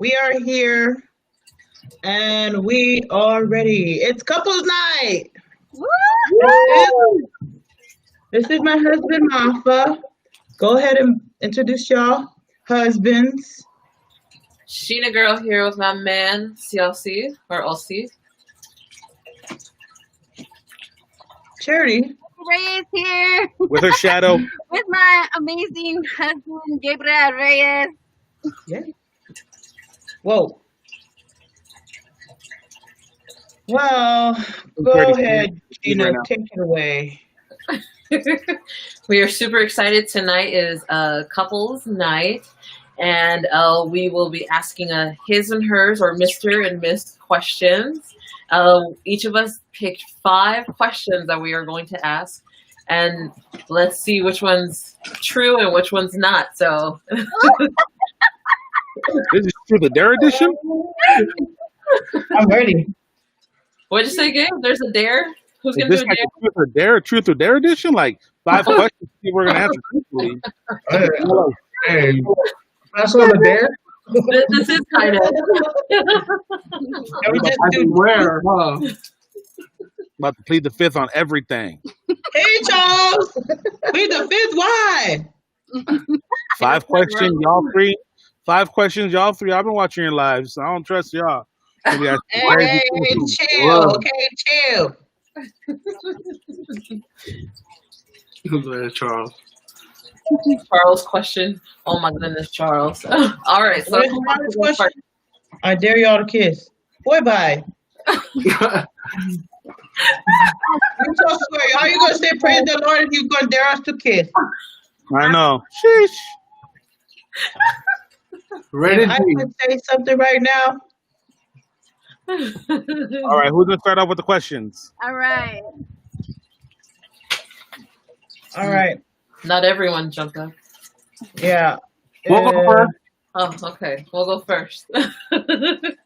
We are here and we are ready. It's couples night. This is my husband, Mafa. Go ahead and introduce y'all husbands. Sheena girl here with my man, CLC or OC. Charity. Reyes here With her shadow. with my amazing husband, Gabriel Reyes. Yeah. Whoa. Well, go ahead, Gina. Right now. Take it away. We are super excited. Tonight is couples night, and we will be asking a his and hers or Mr. and Miss questions. Each of us picked 5 questions that we are going to ask, and let's see which one's true and which one's not. So, This is Truth or Dare edition? I'm ready. what'd you say, Gabe? There's a dare? Who's Is going to this do a like dare? a Truth or Dare edition? Like 5 questions we're going to answer truthfully. Hey, that's on the dare? This is kind of. Can we just do Where, huh? About to plead the fifth on everything. Hey, Charles. We the fifth. Why? 5 questions, y'all 3. 5 questions, y'all 3. I've been watching your lives. So I don't trust y'all. Maybe I should Hey, chill. Okay, chill. Charles. Charles question. Oh my goodness, Charles. All right, so What is the first question? I dare y'all to kiss. Boy, bye. You so swear. How you gonna say praise the Lord if you gonna dare us to kiss? I know. Sheesh. Ready? If I could say something right now. All right, who's going to start off with the questions? All right. All right. Not everyone jumped up. Yeah. We'll go first. Oh, okay. We'll go first. You want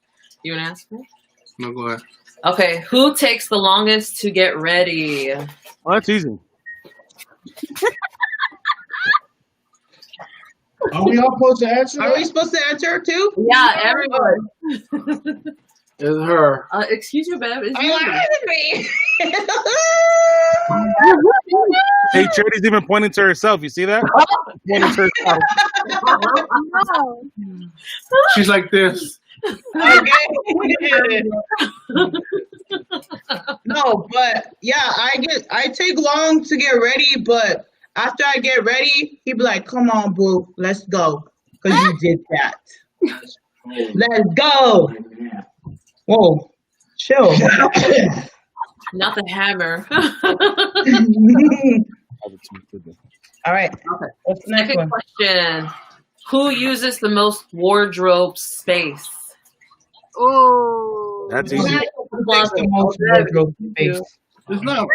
to ask me? No, go ahead. Okay. Who takes the longest to get ready? Oh, that's easy. Are we all supposed to answer Are we supposed to answer too? Yeah, everyone. It's her. Excuse me, babe. It's Are you you. lying to me? Hey, Charity's even pointing to herself. You see that? Pointing to herself. No. She's like this. Okay. No, but yeah, I take long to get ready, but after I get ready, he be like, "Come on, boo, let's go," because you did that. Let's go. Whoa, chill. Not the hammer. All right. What's the next Second one? question. Who uses the most wardrobe space? Oh. That's Who easy. takes the most wardrobe space? It's not.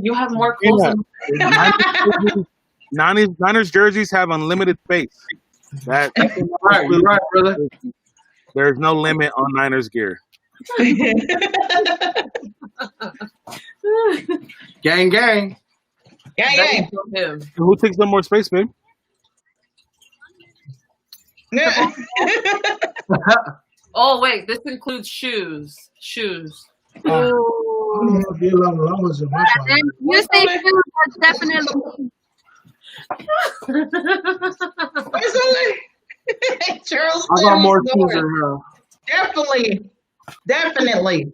You have more clothes Yeah. than Niners jerseys have unlimited space. That You're right, brother. there's no limit on Niners gear. Gang, gang. Gang, That gang. is from him. Who takes up more space, babe? Oh wait, this includes shoes. Shoes. Oh. And you say shoes, that's definitely. Charles, I got more please shoes go. than her. Definitely.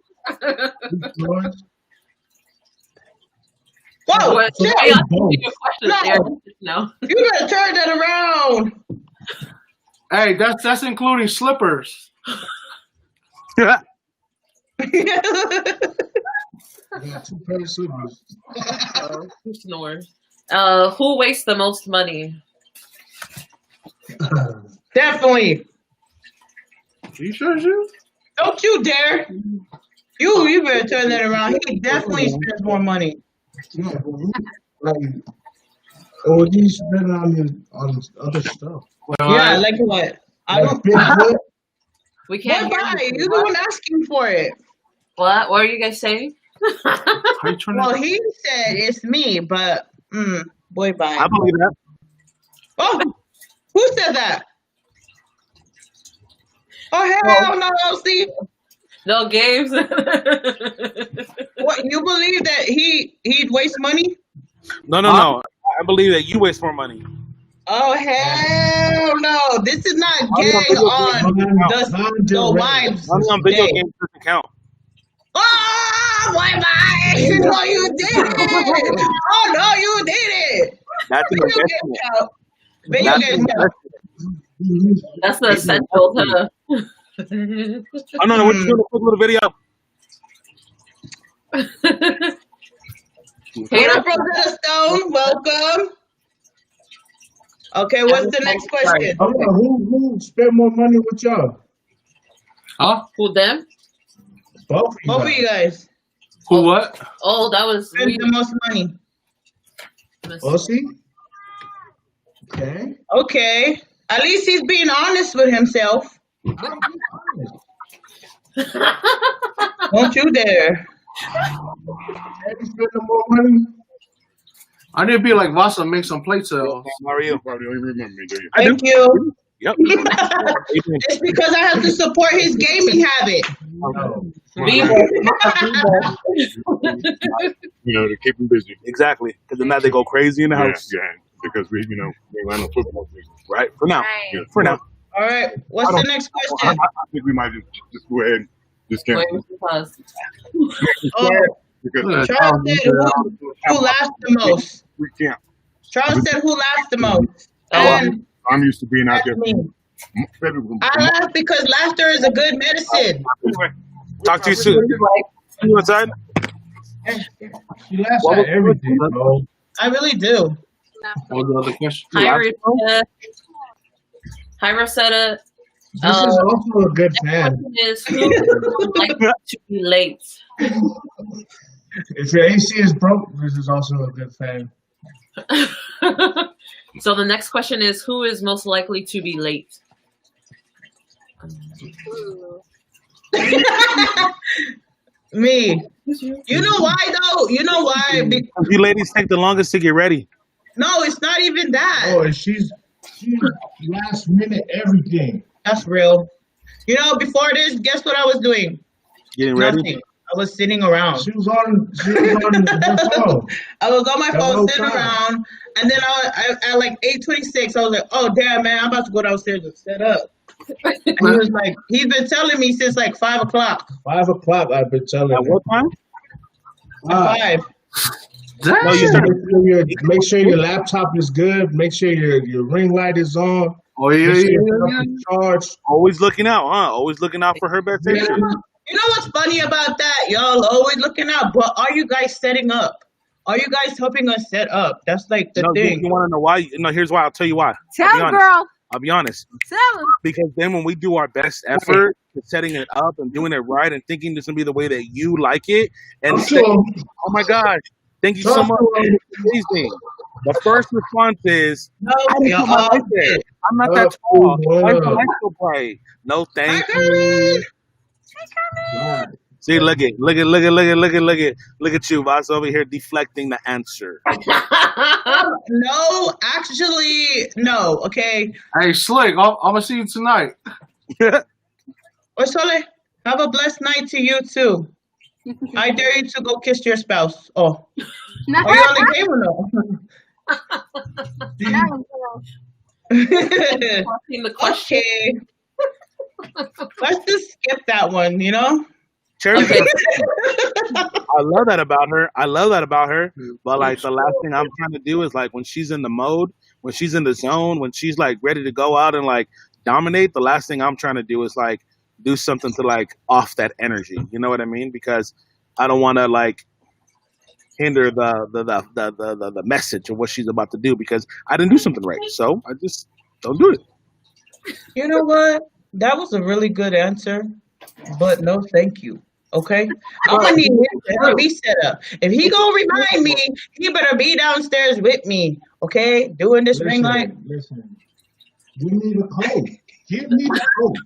Whoa, What? chill. I asked you a question No. there. No. You better turn that around. Hey, that's including slippers. Yeah. Who snores? Who wastes the most money? Definitely. You sure, you? Don't you dare. You better turn that around. He definitely spends more money. Or do you spend on other stuff? Well, Yeah, like what? I Like don't. Bigfoot? We What can't hear buy? you. You're the one asking for it. What? What are you guys saying? how you trying Well, to? he said it's me, but boy, bye. I believe that. Oh, who said that? Oh hell no! See, No games. what you believe that he'd waste money? No. I believe that you waste more money. Oh hell no! This is not Money on gang video on games the wives. Money on video day. games doesn't count. Oh, boy, no, you did it! Oh no, you did it! That's an Video investment. games count. Video That's an games count. investment. That's the essential, huh? Oh no, we're just doing a quick little video. What up, Rosetta Stone? Welcome. Okay, what's the next question? Hold on, who spent more money with y'all? Huh? Who them? Both of Both of you you guys Who what? Oh, that was spend the most money. guys. Bossy? Okay. Okay. At least he's being honest with himself. Don't you dare. Eddie spending more money? I need to be like Vasa and make some plate sales. How are you? Probably don't even remember me, do you? Thank you. Yep. It's because I have to support his gaming habit. No. You know, to keep them busy. Exactly. Because then now they go crazy in the Yeah, house. yeah. Because we ran a football business. Right? For now. Yeah. For now. All right. What's the next I question? think we might just go ahead and just Wait, cancel. pause. Oh, Because Charles said who laughed the most. we can't. Charles said who laughed the most. Oh, And I'm used to being out that's there. me. I laugh because laughter is a good medicine. Talk to you soon. See you inside. She laughs at everything, bro. I really do. What was the other question? Hi, Rosetta. This is also a good fan. Question is who would like to be late? If your AC is broke, this is also a good fan. So the next question is who is most likely to be late? Me. You know why though? You know why? You ladies take the longest to get ready. No, it's not even that. Oh, and she's last minute everything. That's real. You know, before this, guess what I was doing? Getting ready. Nothing. I was sitting around. She was on her phone. I was on my The phone whole sitting time. around, and then I at like 8:26, I was like, "Oh damn, man, I'm about to go downstairs and set up." And he was like, he's been telling me since like 5 o'clock. 5 o'clock, I've been telling At her. what time? At 5. No, you started. Make sure your laptop is good. Make sure your ring light is on. Oh yeah, Make sure yeah, your yeah. stuff is charged. Always looking out, huh? Always looking out for her best interest. You know what's funny about that? Y'all always looking out, but are you guys setting up? Are you guys helping us set up? That's like the No, thing. you want to know why? No, here's why. I'll tell you why. Tell I'll be him, honest. girl. I'll be honest. Tell him. Because then when we do our best effort in setting it up and doing it right and thinking this will be the way that you like it, and I'm saying, sure. oh my gosh, thank you so Talk much. to her. It's amazing. The first response is, No, I didn't y'all put my light there. did. I'm not that Talk to tall. Why is her. the light so bright? No, thank Hi, you. Right. See, look at you, Vaz, over here deflecting the answer. No, actually, no. Okay. Hey, Slick, I'm gonna see you tonight. Osole, have a blessed night to you too. I dare you to go kiss your spouse. Oh, are you on the game or no? Asking the question. Okay. Let's just skip that one, you know? Cherry, Okay. I love that about her. But like the last thing I'm trying to do is like when she's in the mode, when she's in the zone, when she's like ready to go out and like dominate, the last thing I'm trying to do is like do something to like off that energy. You know what I mean? Because I don't want to like hinder the message of what she's about to do because I didn't do something right. So I just don't do it. You know what? That was a really good answer, but no thank you. Okay? I'm gonna need him to help me set up. If he gonna remind me, he better be downstairs with me. Okay? Doing this ring light. Listen. Give me the code. Give me the code.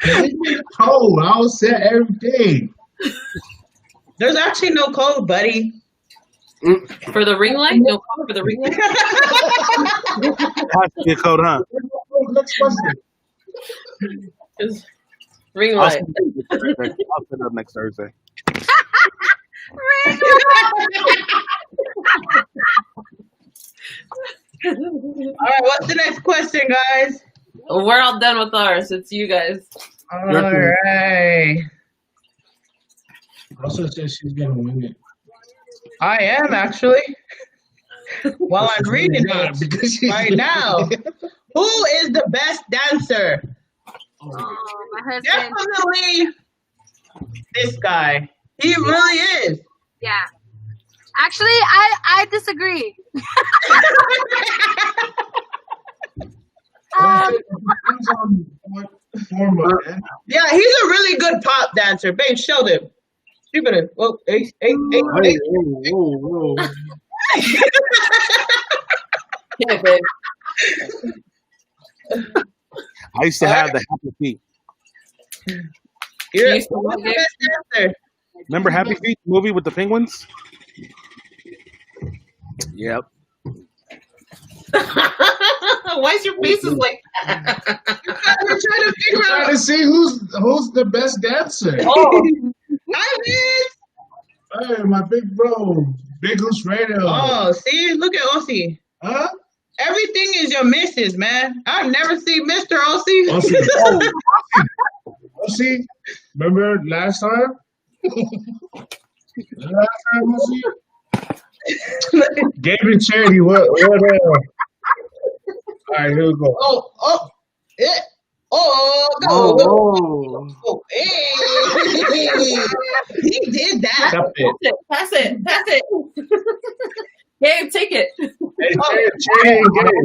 Give me the code. I'll set everything. There's actually no code, buddy. For the ring light? No code for the ring light? It has to be a code, huh? Next question. Just ring I'll light. set it up next Thursday. Ring All right, what's the next question, guys? We're all done with ours. It's you guys. All right. Also says she's gonna win it. I am actually. While I'm reading Yeah, it because she's right now, who is the best dancer? Oh, my husband. Definitely this guy. He really is. Yeah. Actually, I disagree. Depends on what form of dance. Yeah, he's a really good pop dancer. Babe, show them. You better. Whoa, hey. Hey, whoa. Yeah, babe. I used to have the Happy Feet. You're You used to who's what, the Gabe? best dancer. Remember Happy Feet the movie with the penguins? Yep. Why is your faces like that? We're trying to figure Trying out. to see who's the best dancer. Oh, I miss. Hey, my big bro, Big Goose Radio. Oh, see, look at Ossie. Huh? Everything is your missus, man. I've never seen Mr. Ossie. Ossie. Ossie, remember last time? Ossie? Gabe and Charity, what all right, here we go. Oh, yeah. Oh, go. Oh, hey. He did that. Stop it. pass it. Gabe, take it. Hey, Charity and Gabe.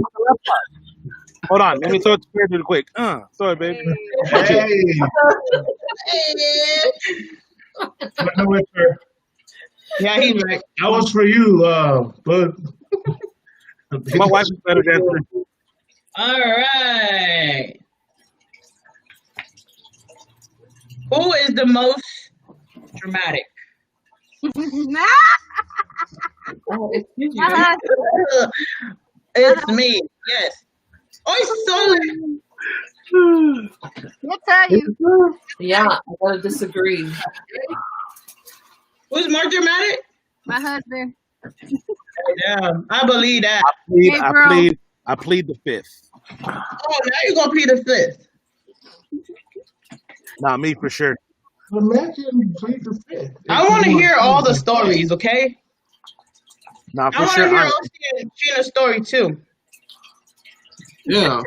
Hold on, let me throw it to you real quick. Sorry, baby. Hey, no, wait for- Yeah, he's right. that was for you, but My wife is better dancer. All right. Who is the most dramatic? Oh, excuse you. My husband. It's me. Yes. Oh, I'll tell you. Yeah, I gotta disagree. who's more dramatic? My husband. Yeah, I believe that. Hey, bro. I plead the fifth. Oh, now you're gonna plead the fifth. Not me for sure. imagine plead the fifth. I want to hear all the stories. Okay. Not I for want to sure. hear Ossie and Gina's story too. Yeah.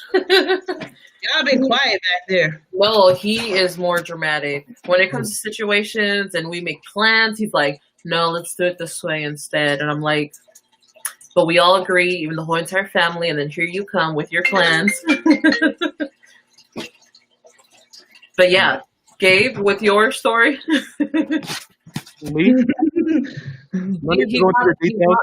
Y'all been quiet back there. Well, he is more dramatic. When it comes to situations and we make plans, he's like, no, let's do it this way instead. And I'm like, but we all agree, even the whole entire family, and then here you come with your plans. But yeah, Gabe, with your story. Me? No need to go into the details.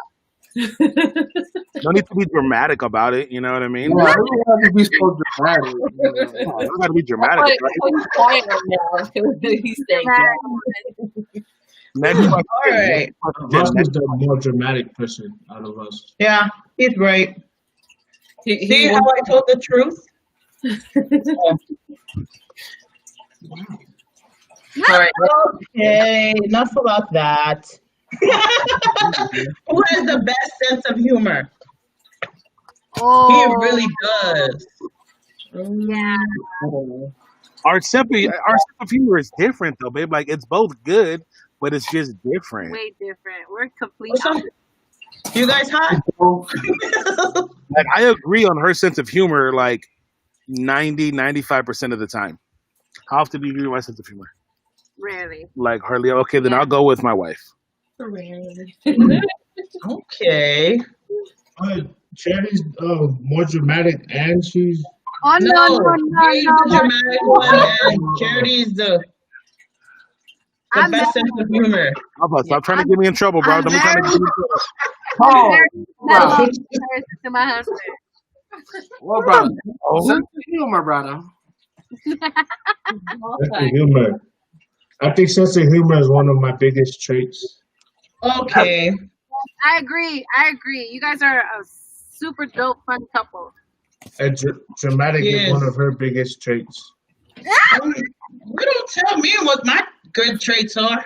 No need to be dramatic about it. You know what I mean? Yeah, I don't have to be so dramatic. You don't got to be dramatic. He's Right? quiet right now. He's saying, Next question. All right. Russ is the more dramatic person out of us. Yeah, he's right. he See how I told the truth? all right. Okay, enough about that. Who has the best sense of humor? Oh, He really does. yeah. Our sense of humor is different, though, babe. Like it's both good, but it's just different. Way different. We're complete. What's up? You guys hot? Like I agree on her sense of humor, like 95% of the time. How often do you agree with my sense of humor? Rarely. Like hardly. Okay, then I'll go with my wife. Okay. But Charity's more dramatic, and she's Oh no, No, no, no, he's the no. dramatic one, and Charity's the I'm best sense of humor. How about stop trying to get me in trouble, bro? I'm Don't be trying to very- get me in trouble. I'm very wow. similar to my husband. Well, brother. Oh, Sense of humor, brother. sense of humor. I think sense of humor is one of my biggest traits. Okay. I agree. You guys are a super dope, fun couple. And dramatic is one Yes. of her biggest traits. You don't tell me what my good traits are.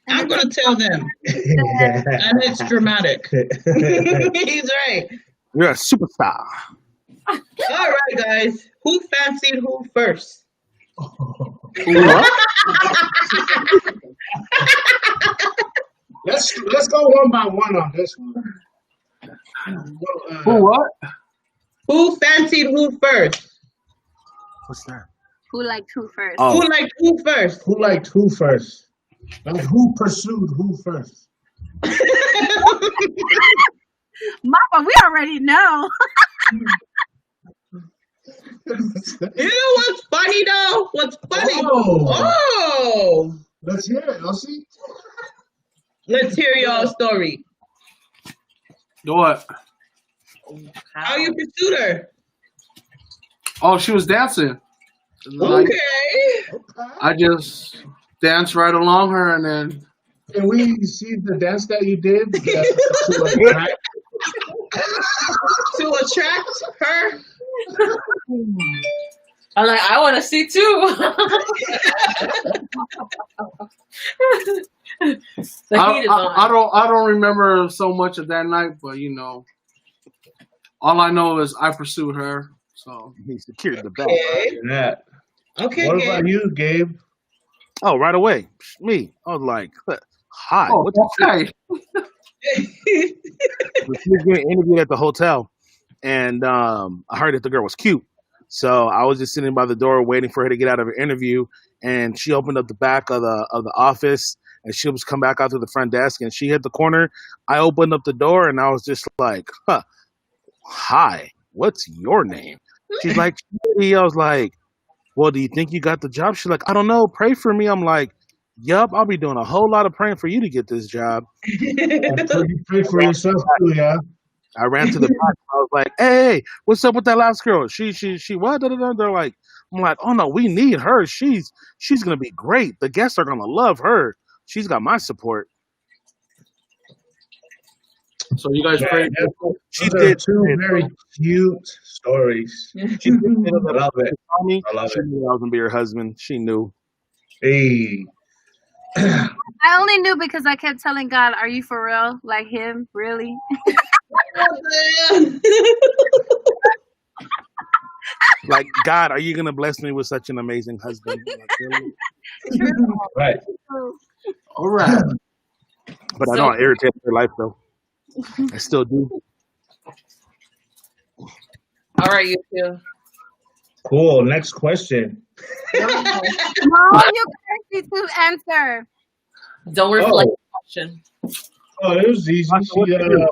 I'm gonna tell them, and it's dramatic. He's right. You're a superstar. All right, guys. Who fancied who first? What? Let's go one by one on this one. Who what? Who fancied who first? What's that? Who liked who first? Oh, Who liked who first? Who liked who first? Like who pursued who first? Mama, we already know. You know what's funny though? What's funny? Oh. Oh, Let's hear it, Elsie. let's hear y'all's story. What? How you pursued her? Oh, she was dancing. Like, Okay. I just danced right along her, and then Can we see the dance that you did to attract? To attract her? I'm like, I want to see too. The heat is on. I don't remember so much of that night, but you know, all I know is I pursued her. So he secured the belt. Okay. Yeah. Okay, What Gabe. about you, Gabe? Oh, right away. Me. I was like, hi. oh, What the okay. She was getting interviewed at the hotel, and I heard that the girl was cute. So I was just sitting by the door waiting for her to get out of her interview, and she opened up the back of the office, and she was come back out to the front desk, and she hit the corner. I opened up the door, and I was just like, hi, what's your name? She's like, Shitty. I was like, well, do you think you got the job? She's like, I don't know. Pray for me. I'm like, yup, I'll be doing a whole lot of praying for you to get this job. So you pray for yourself too, yeah. I ran to the back. I was like, hey, what's up with that last girl? She what? Da-da-da. They're like, I'm like, oh no, we need her. She's gonna be great. The guests are gonna love her. She's got my support. So you guys prayed. She Those are did two very cute stories. She did I love it. me. I love She it. knew I was gonna be her husband. She knew. Hey. I only knew because I kept telling God, "Are you for real? Like him? Really?" Like, God, are you gonna bless me with such an amazing husband? Like, really? Right. All right. But I know I irritate her life though. I still do. All right, you two. Cool. Next question. No, you guys need to answer. Don't reflect Oh. the question. Oh, it was easy. What you do?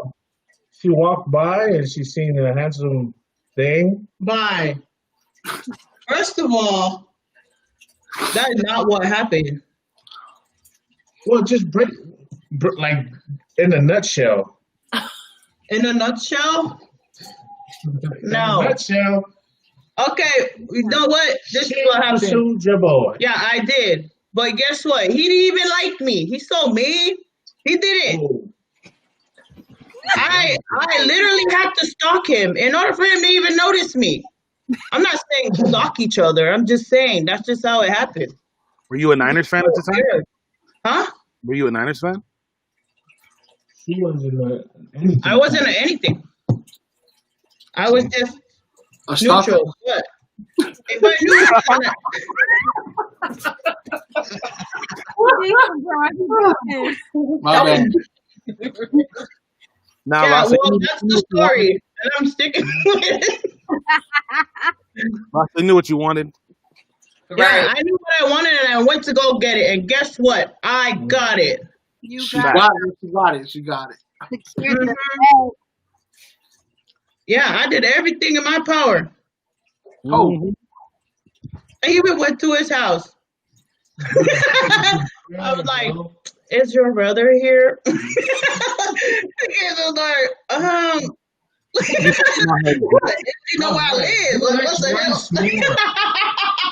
She walked by and she seen a handsome thing. Bye. First of all, that is not what happened. Well, just like in a nutshell. In a nutshell, In No. a nutshell. okay, you know what? This is what happened. Pursued your boy. Yeah, I did. But guess what? He didn't even like me. He's so mean. He didn't. Oh. I literally had to stalk him in order for him to even notice me. I'm not saying stalk each other. I'm just saying that's just how it happened. Were you a Niners fan at the time? Weird. Huh? Were you a Niners fan? She wasn't anything. I wasn't anything. I was just A stalker. neutral. What? If I knew it, My bad. Nah, yeah, Rasa, well, that's the story, and I'm sticking with it. Rasa knew what you wanted. Yeah, I knew what I wanted, and I went to go get it. And guess what? I got it. You She got got it. She got it. She got it. secured the Mhm. Yeah, I did everything in my power. Oh. Mhm. I even went to his house. I was like, "Is your brother here?" He was like, you know where I live? Like, what the hell?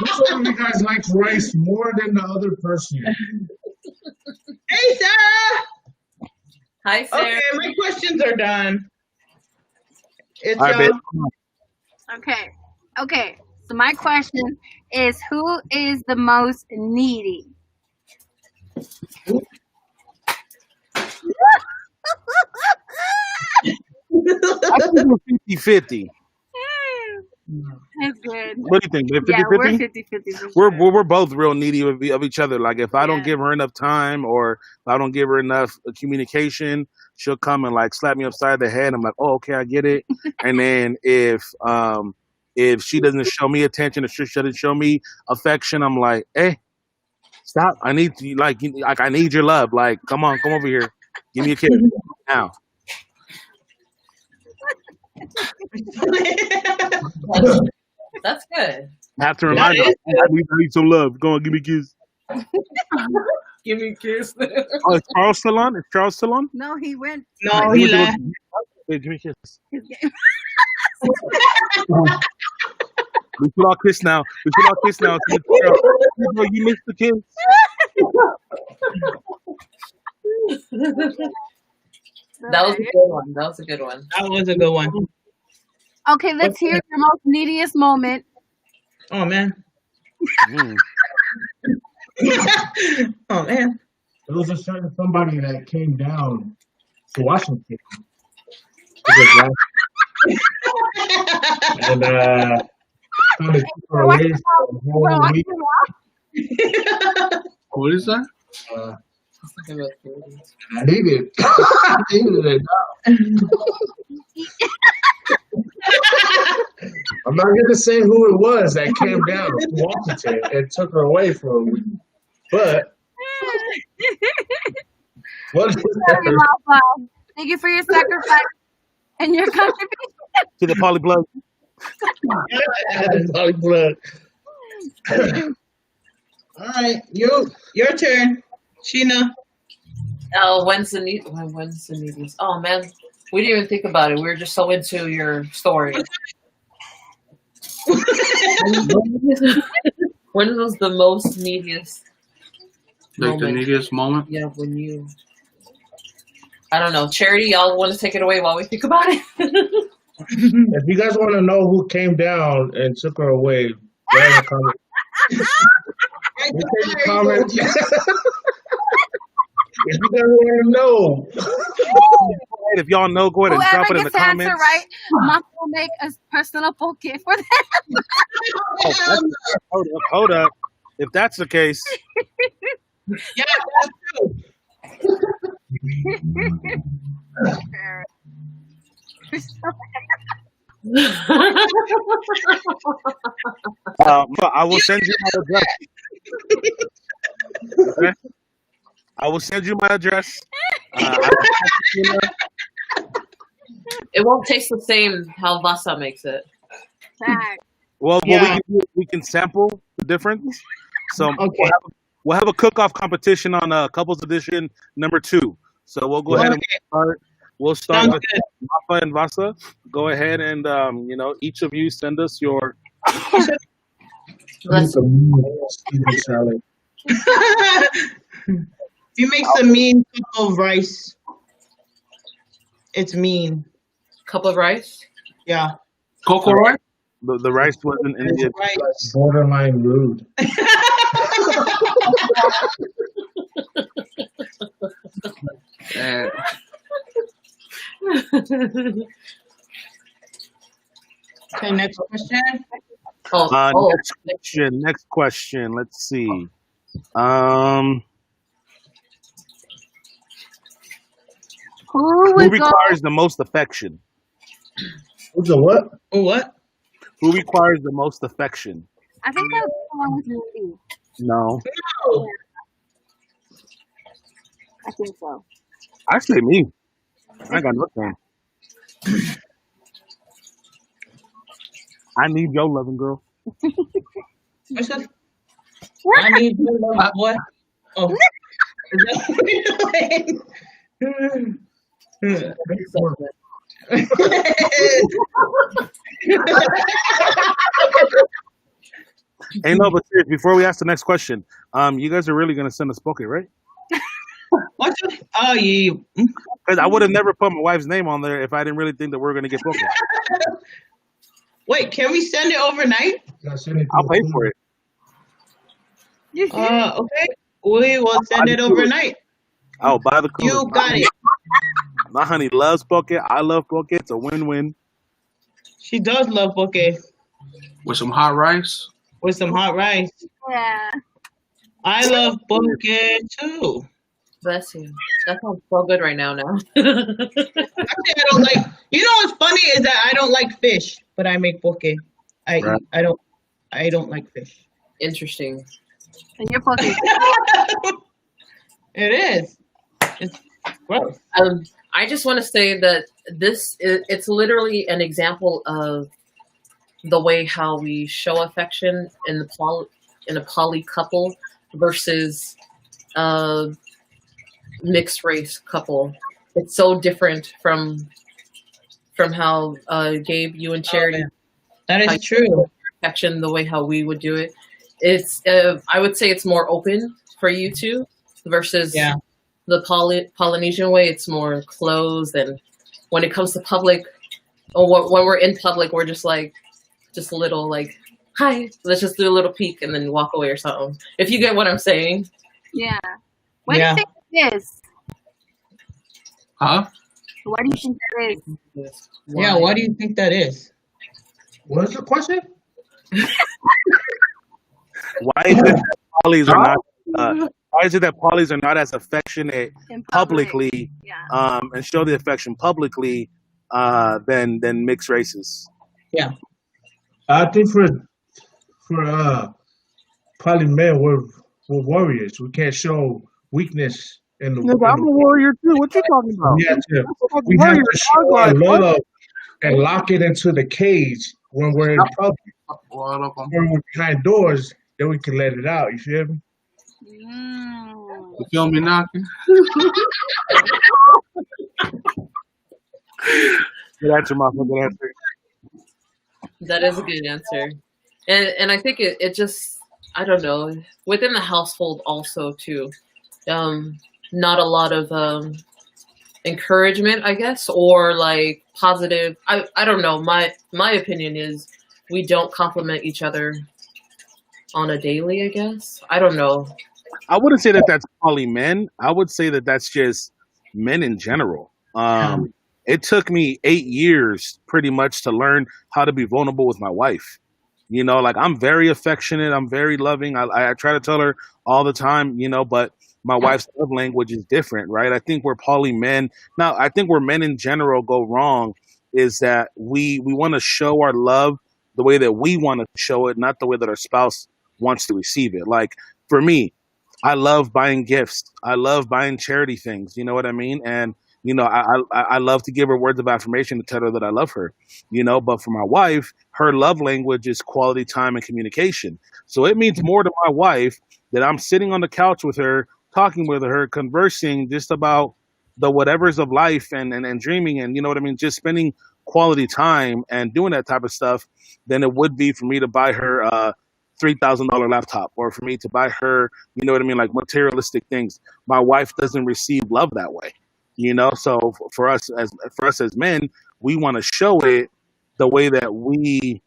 Which one of you guys likes rice more than the other person? Hey, Sarah. Hi, Sarah. Okay, my questions are done. It's All right, babe. Okay. Okay. So my question is, who is the most needy? I think we're 50-50. That's good. What do you think? Yeah, we're 50-50? 50-50 for sure. We're both real needy of each other. Like if I don't Yeah. give her enough time or if I don't give her enough communication, she'll come and like slap me upside the head. I'm like, oh, okay, I get it. And then if she doesn't show me attention, if she doesn't show me affection, I'm like, hey, stop. I need to like I need your love. Like, come over here. Give me a kiss now. That's good. I have to remind her, I need some love. Go on, give me a kiss. Give me a kiss. Oh, it's Charles Salon? It's Charles Salon? No, he went. No, he left. Wait, give me a kiss. His game. We should all kiss now. Oh, you missed the kiss. That was a good one. That was a good one. That was a good one. Okay, let's hear your most neediest moment. Oh man. Mm. Oh man. There was a certain somebody that came down to Washington. And kind of took her away for a whole week. What is that? I needed it. I'm not going to say who it was that came down to Washington and took her away for a week. But what is that? Thank you for your sacrifice and your contribution. To the poly blood. Blood. All right, your turn, Sheena. When's the neediest? Oh man, we didn't even think about it. We were just so into your story. When was the most neediest? Like the moment? neediest moment? Yeah, when you. I don't know. Charity, y'all want to take it away while we think about it? If you guys want to know who came down and took her away, write in the comment. Comment. If you guys want to know. If y'all know, go ahead and drop it in the Whoever gets the answer comments. right, Mom will make a personal bouquet for them. Hold up. If that's the case, Yeah, that's true. I will send you my address. Okay? I will send you my address. It won't taste the same how Vasa makes it. Well, Yeah. we can sample the difference. So Okay. we'll have a cook-off competition on Couples Edition number 2. So we'll go ahead and start. We'll start Sounds with good. Rafa and Vasa. Go ahead and each of you send us your. Let's, Salad. If you make some mean cup of rice, it's mean. cup of rice. Yeah. Coco Roy? The rice wasn't in It's it. rice. Borderline rude. And Okay, next question. Next question. Let's see. Who Who would go? requires the most affection? Who's a what? Oh, what? Who requires the most affection? I think that was someone with me. No, Oh, I think so. I say me. I ain't got nothing. I need your loving girl. what's that? I need your love, boy. Oh. Is that what Hey, no, but serious, before we ask the next question, you guys are really gonna send us poke, right? What's that? Oh, yeah. Because I would have never put my wife's name on there if I didn't really think that we were gonna get poke. Wait, can we send it overnight? Gotta send it I'll through pay the for it. You serious? Okay. We will send it overnight. I'll buy the cooler. You got it. My honey loves poke. I love poke. It's a win-win. She does love poke With some hot rice. with some hot rice. Yeah. I love poke too. Bless you. That sounds so good right now. Actually, I don't like. You know what's funny is that I don't like fish, but I make poke. Right. I don't like fish. Interesting. And you're poking. It is. It's gross. I just want to say that it's literally an example of the way how we show affection in a poly couple versus mixed race couple. It's so different from how Gabe, you and Charity That how is true. affection, the way how we would do it. It's I would say it's more open for you two versus Yeah. the Polynesian way. It's more closed, and when it comes to public, or when we're in public, we're just a little like, hi, let's just do a little peek and then walk away or something. If you get what I'm saying. Yeah. What do Yeah. you think it is? Huh? What do you think it is? Yeah. What do you think that is? What's the question? Why is it that polys are not? Why is it that polys are not as affectionate In public. publicly, Yeah. and show the affection publicly, than mixed races? I think for probably men, we're warriors. We can't show weakness in the. Nigga, I'm a warrior too. What you talking about? We have to show our love and lock it into the cage when we're in public. When we're behind doors, then we can let it out. You feel me? Mm. You feel me knocking? Good answer, Martha. Good answer. That is a good answer. And I think it just, I don't know, within the household also too, not a lot of encouragement, I guess, or like positive. I don't know. My opinion is we don't compliment each other on a daily, I guess. I don't know. I wouldn't say that that's poly men. I would say that that's just men in general. It took me 8 years pretty much to learn how to be vulnerable with my wife. You know, like I'm very affectionate. I'm very loving. I try to tell her all the time, you know, but my wife's love language is different, right? I think we're poly men. Now, I think where men in general go wrong is that we want to show our love the way that we want to show it, not the way that our spouse wants to receive it. Like for me, I love buying gifts. I love buying charity things. You know what I mean? And you know, I love to give her words of affirmation to tell her that I love her, you know, but for my wife, her love language is quality time and communication. So it means more to my wife that I'm sitting on the couch with her, talking with her, conversing just about the whatevers of life and dreaming and, you know what I mean, just spending quality time and doing that type of stuff than it would be for me to buy her a $3,000 laptop or for me to buy her, you know what I mean, like materialistic things. My wife doesn't receive love that way. You know, so for us as men, we want to show it the way that we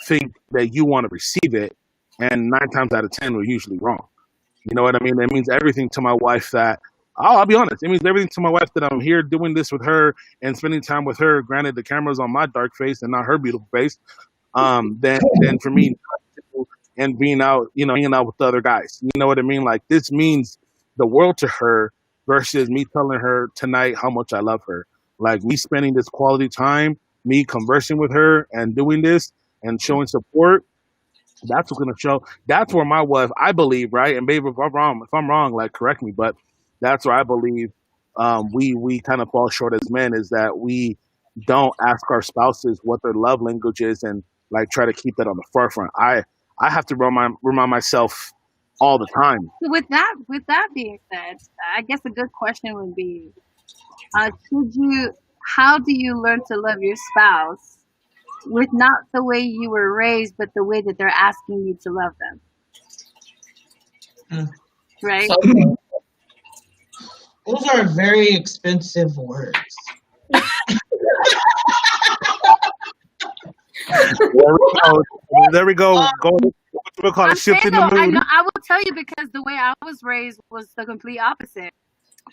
think that you want to receive it, and 9 times out of 10, we're usually wrong. You know what I mean? It means everything to my wife that I'll be honest. It means everything to my wife that I'm here doing this with her and spending time with her. Granted, the camera's on my dark face and not her beautiful face. Then for me, and being out, you know, hanging out with the other guys. You know what I mean? Like this means the world to her. Versus me telling her tonight how much I love her. Like me spending this quality time, me conversing with her and doing this and showing support, that's what's gonna show. That's where my wife, I believe, right? And babe, if I'm wrong, like correct me, but that's where I believe we kind of fall short as men is that we don't ask our spouses what their love language is and like try to keep that on the forefront. I have to remind myself all the time. With that being said, I guess a good question would be, how do you learn to love your spouse with not the way you were raised, but the way that they're asking you to love them? Right? So, Those are very expensive words. There we go. Go. We'll call I'm it shift saying in though, the I mood. know I will tell you because the way I was raised was the complete opposite.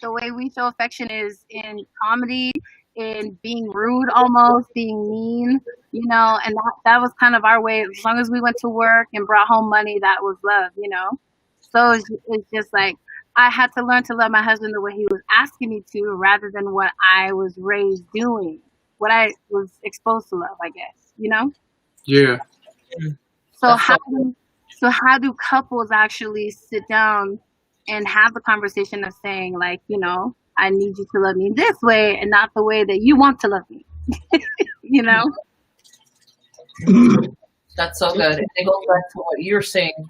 The way we show affection is in comedy, in being rude, almost being mean, you know, and that was kind of our way. As long as we went to work and brought home money, that was love, you know. So it's just like I had to learn to love my husband the way he was asking me to, rather than what I was raised doing, what I was exposed to love, I guess, you know. Yeah. So That's how do couples actually sit down and have the conversation of saying, like, you know, I need you to love me this way and not the way that you want to love me, you know? That's so good. It goes back to what you're saying,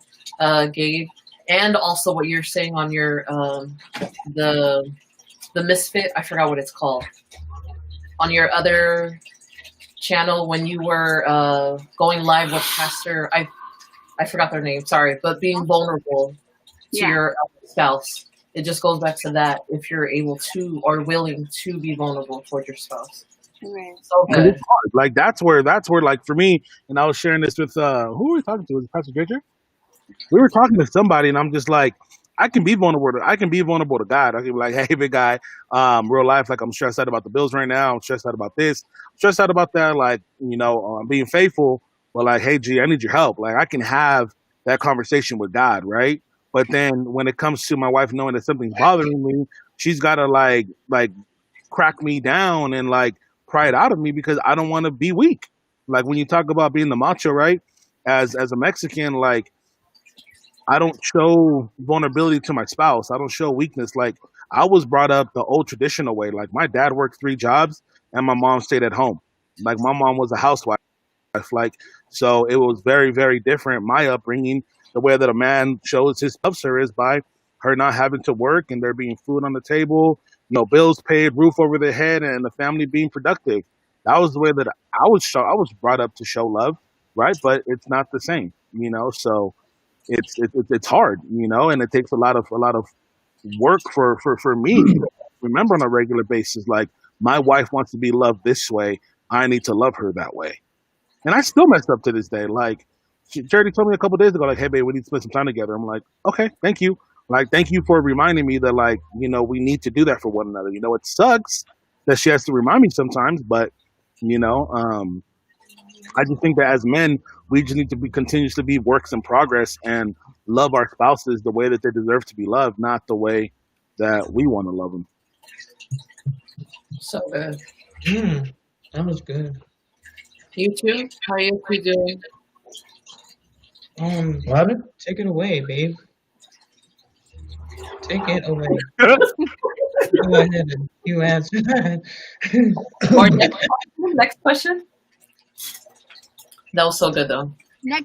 Gabe, and also what you're saying on your the Misfit. I forgot what it's called. On your other channel when you were going live with Pastor, I forgot their name. Sorry, but being vulnerable to your spouse. It just goes back to that. If you're able to or willing to be vulnerable towards your spouse. Right. So Because good. it's hard. Like that's where like for me, and I was sharing this with who were we talking to? Was it Pastor JJ? We were talking to somebody, and I'm just like, I can be vulnerable to God. I can be like, hey, big guy, real life, like I'm stressed out about the bills right now. I'm stressed out about this. I'm stressed out about that. Like, you know, I'm being faithful, but like, hey, G, I need your help. Like, I can have that conversation with God, right? But then when it comes to my wife knowing that something's bothering me, she's got to like crack me down and like pry it out of me because I don't want to be weak. Like when you talk about being the macho, right? As a Mexican, like I don't show vulnerability to my spouse. I don't show weakness. Like I was brought up the old traditional way. Like my dad worked 3 jobs and my mom stayed at home. Like my mom was a housewife. Like so it was very, very different. My upbringing, the way that a man shows his love her is by her not having to work and there being food on the table, no bills paid, roof over their head, and the family being productive. That was the way that I was brought up to show love, right? But it's not the same, you know. So it's hard, you know, and it takes a lot of work for me to remember on a regular basis. Like my wife wants to be loved this way, I need to love her that way, and I still mess up to this day. Like Charity told me a couple days ago, like, hey babe, we need to spend some time together. I'm like, okay, thank you. Like, thank you for reminding me that, like, you know, we need to do that for one another. You know, it sucks that she has to remind me sometimes, but you know, I just think that as men, we just need to be continuously be works in progress and love our spouses the way that they deserve to be loved, not the way that we want to love them. So good. That was good. You too? How are you two doing? What? Take it away, babe. Take it away. Go ahead and you answer that. Or next question? That was so good though.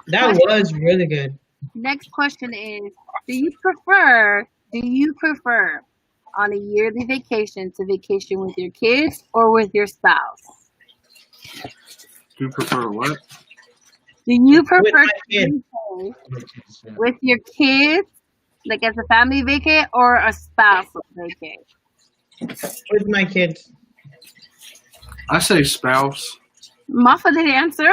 That was really good. Next question is, do you prefer on a yearly vacation to vacation with your kids or with your spouse? Do you prefer what? Do you prefer With my to kids. vacay with your kids, like as a family vacay, or a spouse vacay? With my kids. I say spouse. Mafa didn't answer.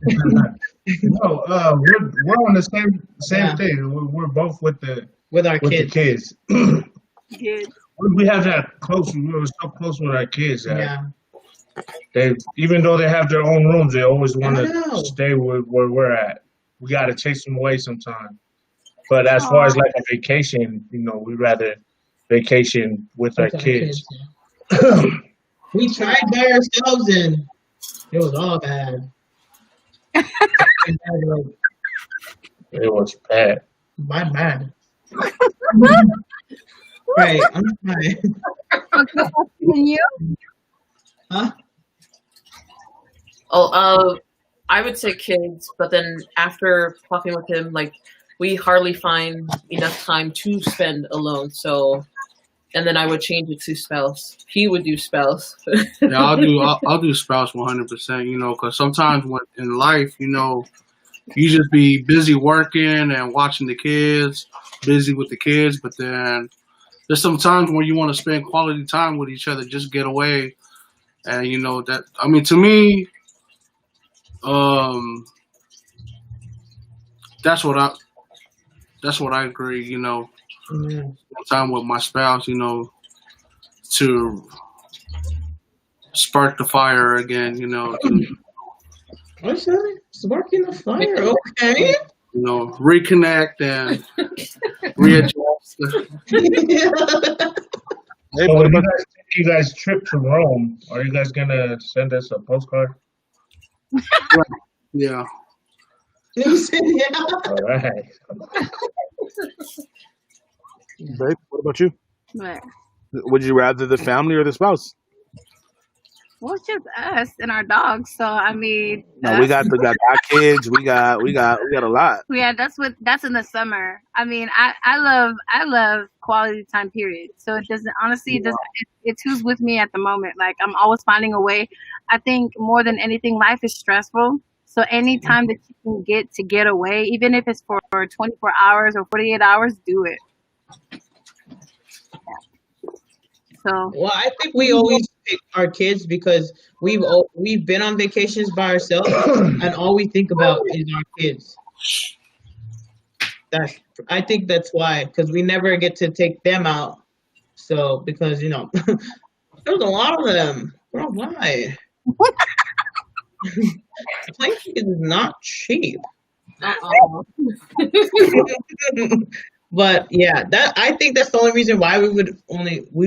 No, we're on the same Yeah. thing. We're both with the Our kids. kids. Good. We have that close. We were so close with our kids that Yeah. they, even though they have their own rooms, they always want I know. to stay where we're at. We got to chase them away sometimes. But as far as like a vacation, you know, we rather vacation with our kids. We tried by ourselves and it was all bad. It was bad. My bad. Right, I'm fine. Okay, and you? Huh? Oh, I would say kids, but then after talking with him, like we hardly find enough time to spend alone. So, and then I would change it to spouse. He would do spouse. Yeah, I'll do spouse 100%. You know, because sometimes when in life, you know, you just be busy working and watching the kids, busy with the kids, but then there's some times when you want to spend quality time with each other, just get away. And you know that, I mean, to me, Um, that's what I agree. You know, Mhm. time with my spouse. You know, to spark the fire again. You know, to What's that? Sparking the fire. Okay. reconnect and readjust. Hey, So what when about you guys trip to Rome, are you guys gonna send us a postcard? Yeah. You said, yeah. All right. babe? What about you? But, Would you rather the family or the spouse? well, it's just us and our dogs. So I mean, No, we got our kids. We got a lot. yeah, that's in the summer. I mean, I love quality time. Period. So it doesn't honestly it doesn't it's who's with me at the moment. Like I'm always finding a way. I think more than anything, life is stressful. So any time that you can get away, even if it's for 24 hours or 48 hours, do it. So Well, I think we always pick our kids because we've been on vacations by ourselves, and all we think about is our kids. I think that's why, because we never get to take them out. So because there's a lot of them. Bro, why? Plane ticket is not cheap. Uh-oh. But yeah, I think that's the only reason why we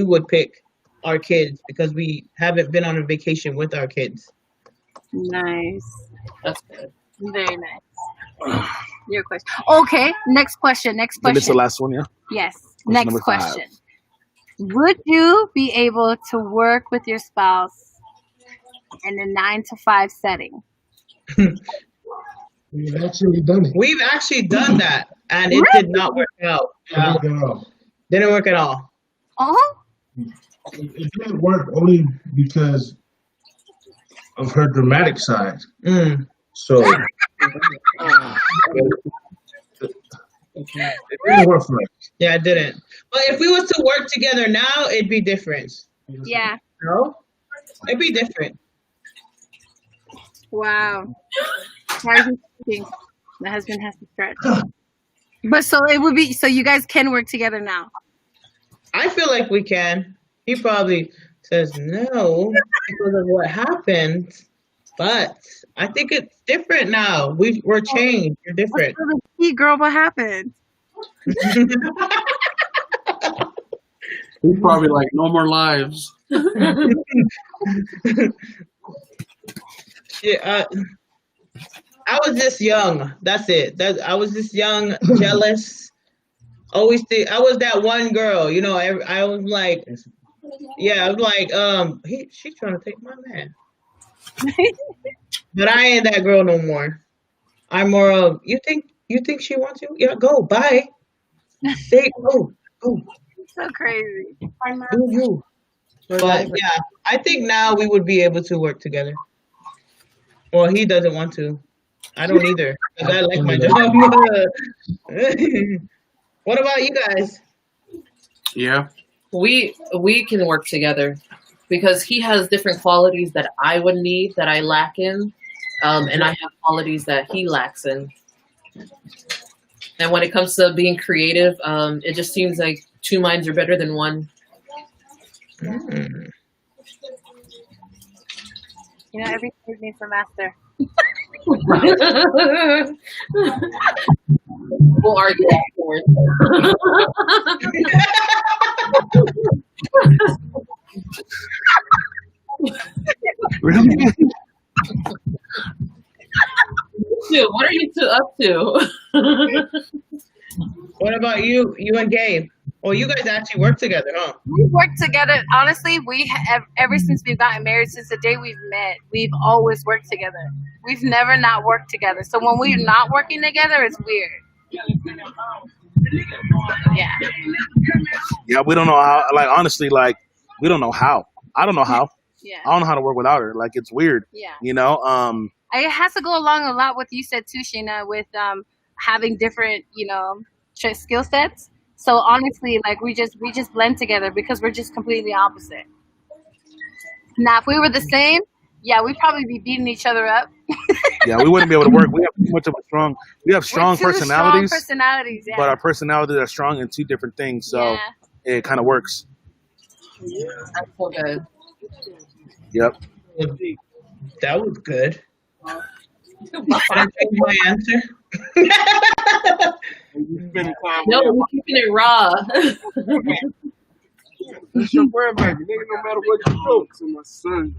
would pick our kids, because we haven't been on a vacation with our kids. nice, That's good. very nice. Your question. Okay, next question. This is the last one, yeah. Yes. Question Next number 5. question. Would you be able to work with your spouse in a 9 to 5 setting? We've actually done it. We've actually done that, and it did not work out. Didn't work at all. Oh, It didn't work only because of her dramatic side. Mm. So it didn't work for us. Yeah, it didn't. But if we was to work together now, it'd be different. yeah. No, it'd be different. Wow. The husband has to stretch. But so it would be so you guys can work together now. I feel like we can. He probably says no because of what happened, but I think it's different now. We're changed. We're different. Hey, girl, what happened? He's probably like, no more lives. Yeah, I was just young. That's it. I was just young, jealous. Always think I was that one girl. I was like, yeah, I was like, she's trying to take my man. But I ain't that girl no more. I'm more of, you think she wants you? Yeah, go, bye. Say, go. So crazy. Do you. But yeah, I think now we would be able to work together. Well, he doesn't want to. I don't either, because I like my job. What about you guys? Yeah. We can work together because he has different qualities that I would need, that I lack in, and I have qualities that he lacks in. And when it comes to being creative, it just seems like 2 minds are better than one. Mm. Everything needs a master. We'll argue afterwards. Really? Dude, what are you two up to? What about you and Gabe? Well, you guys actually work together, huh? We've worked together. Honestly, we have ever since we've gotten married, since the day we've met, we've always worked together. We've never not worked together. So when we're not working together, it's weird. Yeah. Yeah, we don't know how. Like honestly, like we don't know how. I don't know how. Yeah. I don't know how to work without her. Like it's weird. Yeah. It has to go along a lot with you said too, Sheena, with having different, skill sets. So honestly, like we just blend together because we're just completely opposite. Now, if we were the same, Yeah, we'd probably be beating each other up. Yeah, we wouldn't be able to work. We have too much of a strong. We have We're strong two personalities, strong personalities, yeah. but our personalities are strong in two different things. So Yeah. it kind of works. That's so good. Yep. That was good. Can I change my answer? You spend time No, with we're keeping it raw. That's your friend, baby. Nigga, no matter what you do. To my son.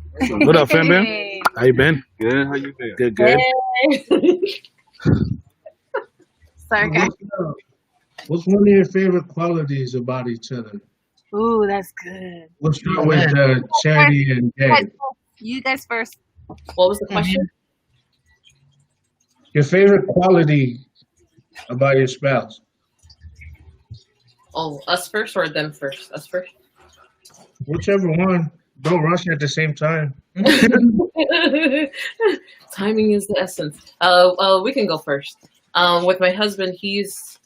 What up, Fembin? Hey. How you been? Good. How you been? Good, good. Sorry, guys. What's one of your favorite qualities about each other? Ooh, that's good. We'll start with Charity and Dave. You guys first. What was the question? Your favorite quality about your spouse? Oh, us first or them first? Us first. Whichever one. Don't rush at the same time. Timing is the essence. We can go first. With my husband, he's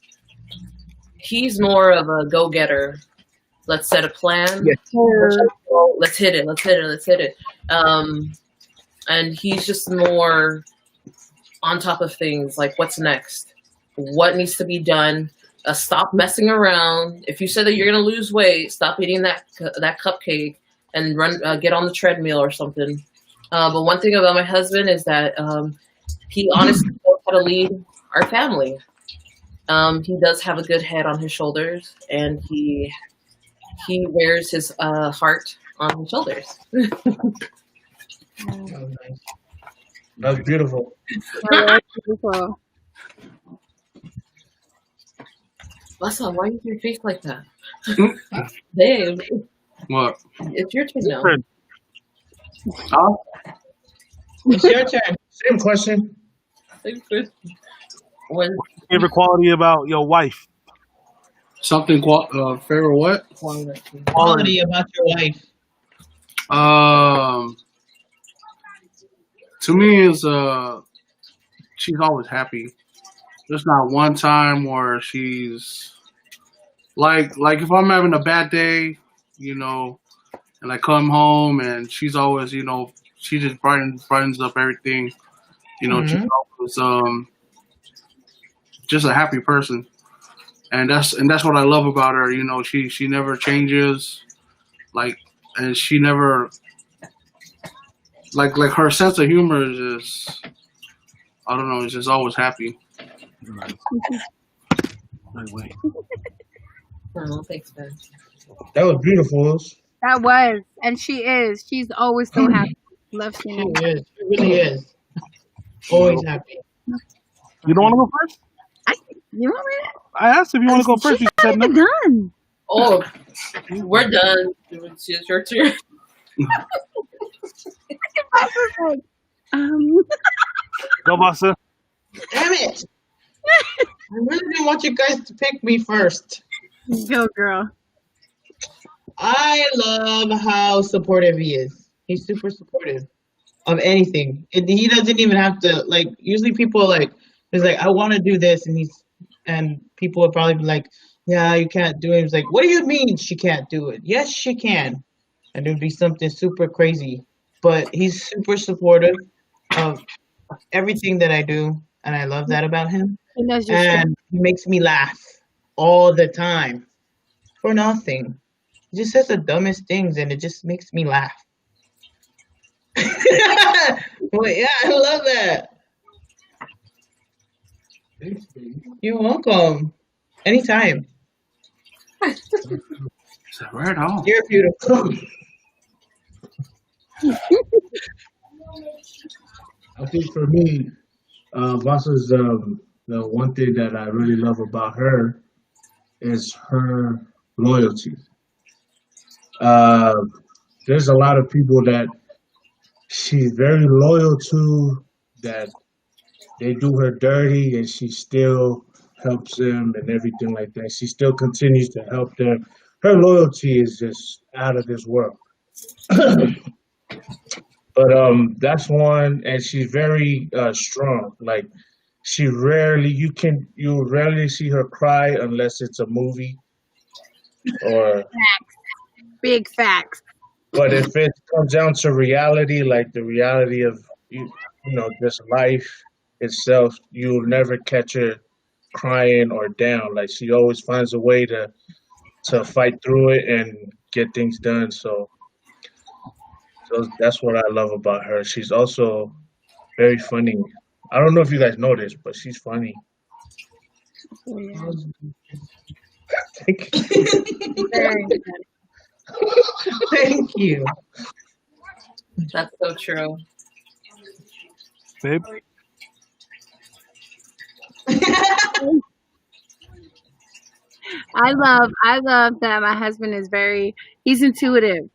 more of a go-getter. Let's set a plan. Yes. Let's hit it. Let's hit it. Let's hit it. And he's just more on top of things. Like, what's next? What needs to be done? Stop messing around. If you said that you're gonna lose weight, stop eating that cupcake and get on the treadmill or something. But one thing about my husband is that he honestly knows how to lead our family. He does have a good head on his shoulders, and he wears his heart on his shoulders. That's beautiful. Beautiful. Lassa, why is your face like that? Dave, What? it's your turn now. It's your turn. Same question. When Favorite quality about your wife? Something favorite what? Quality about your wife. To me is she's always happy. There's not one time where she's like if I'm having a bad day, and I come home and she's always, she just brightens up everything. She's always just a happy person. And that's what I love about her, she never changes, and she never like her sense of humor is just, I don't know, it's just always happy. Oh, thanks, man. That was beautiful. That was, and she is. She's always so happy. Love She seeing it. is. She really is. Always happy. You don't want to go first? You want me to? I asked if you want to go first. You said no. Done. Oh, we're done. It's your turn. Go, Bassa. Damn it! I really didn't want you guys to pick me first. Go, girl. I love how supportive he is. He's super supportive of anything. He doesn't even have to, like, usually people is like, I want to do this, and people would probably be like, yeah, you can't do it. He's like, what do you mean she can't do it? Yes, she can. And it would be something super crazy. But he's super supportive of everything that I do, and I love that about him. And he makes me laugh all the time for nothing. He just says the dumbest things, and it just makes me laugh. But yeah, I love that. Thanks, baby. You're welcome. Anytime. Right on. You're beautiful. I think for me, Vasa's the one thing that I really love about her is her loyalty. There's a lot of people that she's very loyal to, that they do her dirty and she still helps them and everything like that. She still continues to help them. Her loyalty is just out of this world. But that's one, and she's very strong. Like you rarely see her cry unless it's a movie or Big facts. But if it comes down to reality, like the reality of just life itself, you'll never catch her crying or down. Like she always finds a way to fight through it and get things done. So that's what I love about her. She's also very funny. I don't know if you guys know this, but she's funny. Yeah. Thank Very good. thank you. That's so true. Babe, I love that my husband is he's intuitive.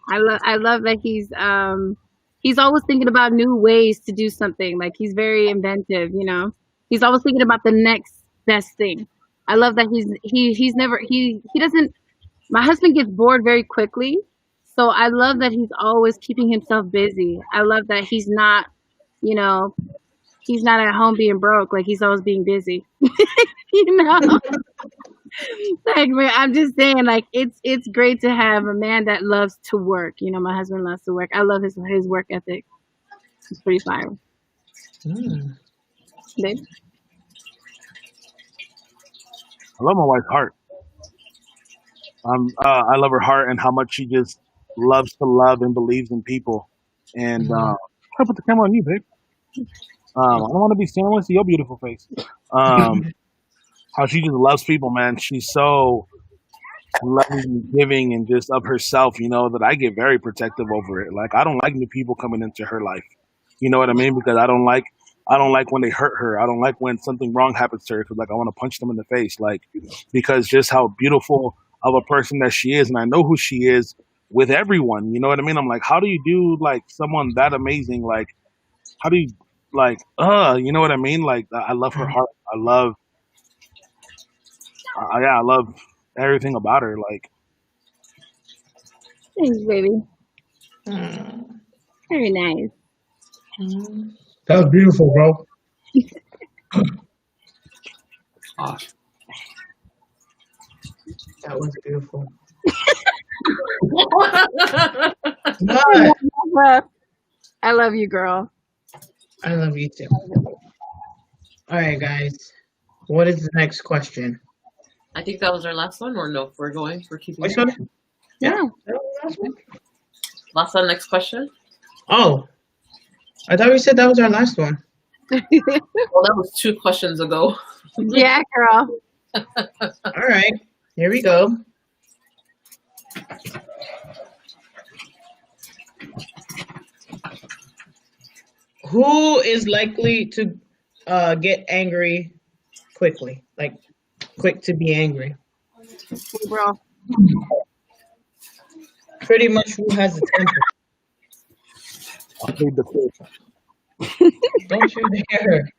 I love that he's always thinking about new ways to do something. Like he's very inventive, you know. He's always thinking about the next best thing. I love that he's never he doesn't my husband gets bored very quickly. So I love that he's always keeping himself busy. I love that he's not, you know, he's not at home being broke, like he's always being busy. You know? Like I'm just saying, like it's great to have a man that loves to work. You know, my husband loves to work. I love his work ethic. It's pretty fire. Mm. Babe? I love my wife's heart. I love her heart and how much she just loves to love and believes in people. And Mhm. I'll put the camera on you, babe. I don't want to be standing with your beautiful face. How she just loves people, man. She's so loving and giving and just of herself, that I get very protective over it. Like I don't like new people coming into her life. You know what I mean? Because I don't like when they hurt her. I don't like when something wrong happens to her because I want to punch them in the face. Like because just how beautiful of a person that she is, and I know who she is with everyone. You know what I mean? I'm like, how do you do like someone that amazing? Like how do you you know what I mean? Like I love her heart. I love everything about her. Like Thanks, baby. Mm. Very nice. Mm. That was beautiful, bro. Awesome. That was beautiful. What? But I love you, girl. I love you too. All right, guys. What is the next question? I think that was our last one, or no? We're keeping Which going. one? Yeah. that was the last one. Last one, next question. Oh, I thought we said that was our last one. Well, that was 2 questions ago. Yeah, girl. All right, here we go. Who is likely to get angry quickly? Like, quick to be angry? Bro. Pretty much who has a temper. I played the fish. Don't you dare.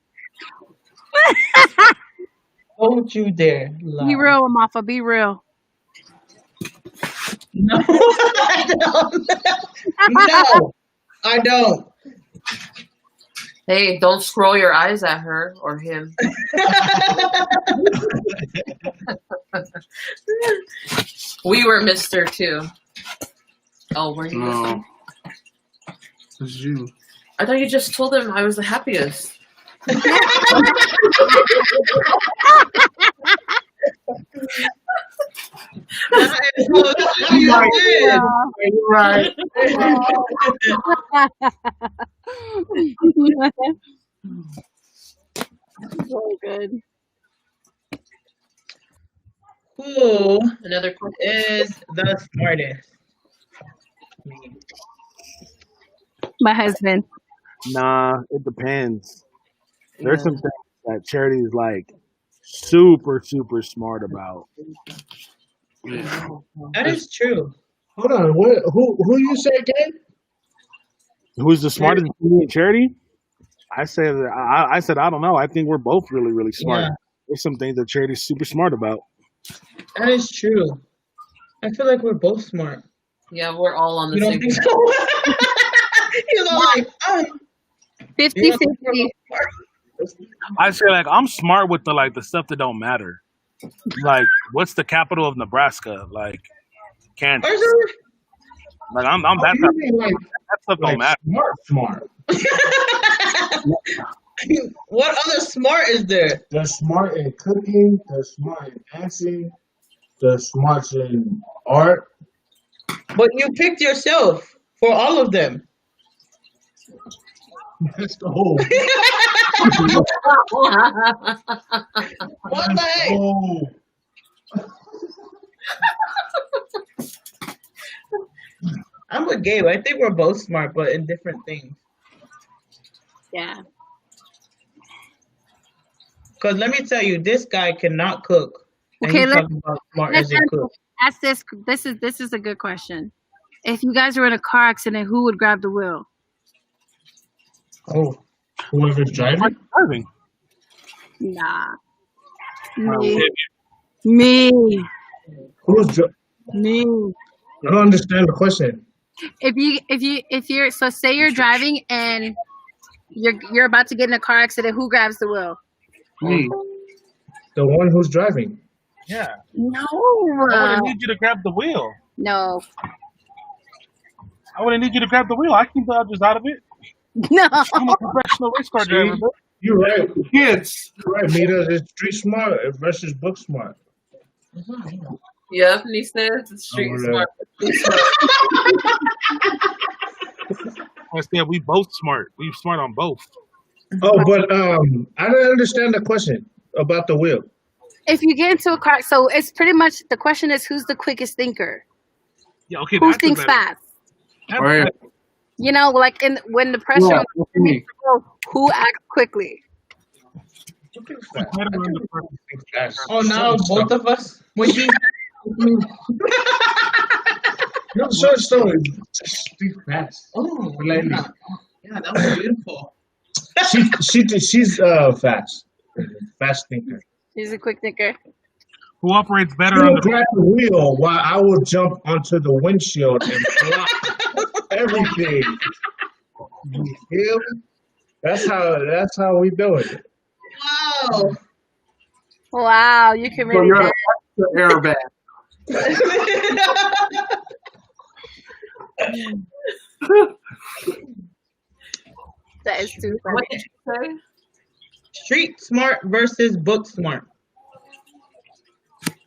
Don't you dare Be lie. real, Mafa. Be real. No, I don't. No, I don't. Hey, don't scroll your eyes at her or him. We were Mr. too. Oh, were you Mr.? No, it's you. I thought you just told him I was the happiest. That is what you did. You're right. So good. Who Another question. is the smartest? My husband. Nah, it depends. There's some things that Charity is like super, super smart about. Yeah. That is true. Hold on. Who you say again? Who's the smartest between Charity? I said I don't know. I think we're both really, really smart. Yeah, There's some things that Charity's super smart about. that is true. I feel like we're both smart. Yeah, we're all on the You don't same. think so? He's all like, 50 you don't 50. think we're both smart? I say like I'm smart with the stuff that don't matter. Like what's the capital of Nebraska? Like Kansas. Or is Like I'm Oh, that you type. mean That stuff don't like matter. smart? What other smart is there? They're smart in cooking. They're smart in dancing. They're smart in art. But you picked yourself for all of them. That's the whole. What the heck? Oh, I'm with Gabe. I think we're both smart, but in different things. Yeah. Because let me tell you, this guy cannot cook. And Okay, he's let's talking about smart let's as a cook. ask this. This is a good question. If you guys were in a car accident, who would grab the wheel? oh, whoever's driving. Driving. Nah. Me. Who's? Me. I don't understand the question. If you're so say you're driving and you're about to get in a car accident, who grabs the wheel? Me. The one who's driving. Yeah. No. I wouldn't need you to grab the wheel. No. I wouldn't need you to grab the wheel. I can dodge out of it. No. I'm a professional race car driver. Bro. You're right. Kids. You're right, Mita. It's street smart versus book smart. Yep, and he says it's street whatever. smart. I said we both smart. We smart on both. Oh, but I don't understand the question about the wheel. If you get into a car, so it's pretty much the question is who's the quickest thinker? Yeah, okay. Who that's thinks better. fast? That's Right. better. You know, like when the pressure Yeah, on that's me. who acts quickly? Who thinks Better fast? than the person. Who thinks fast? Oh, now both of us? Would you? No, so just think fast. Oh, Like, yeah, that was beautiful. she's fast. Fast thinker. She's a quick thinker. Who operates better She'll under grab the wheel while I will jump onto the windshield and block everything. You feel me? That's how we do it. Wow. Wow, you can So really you're dance. an airbag. That is too What funny. did you say? Street smart versus book smart.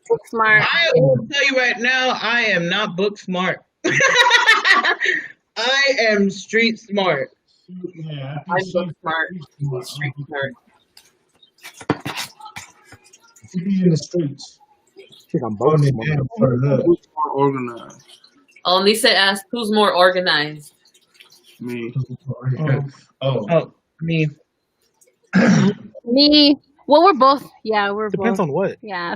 Book smart. I will tell you right now, I am not book smart. I am street smart. Yeah, I'm book smart. Street smart. She be in the streets. Shit, I'm both Holding it smart. down for the hood. Who's more organized? Oh, Lisa asked, who's more organized? Me. Oh, Oh, me. Me. Well, we're both. Yeah, we're Depends both. on what. Yeah.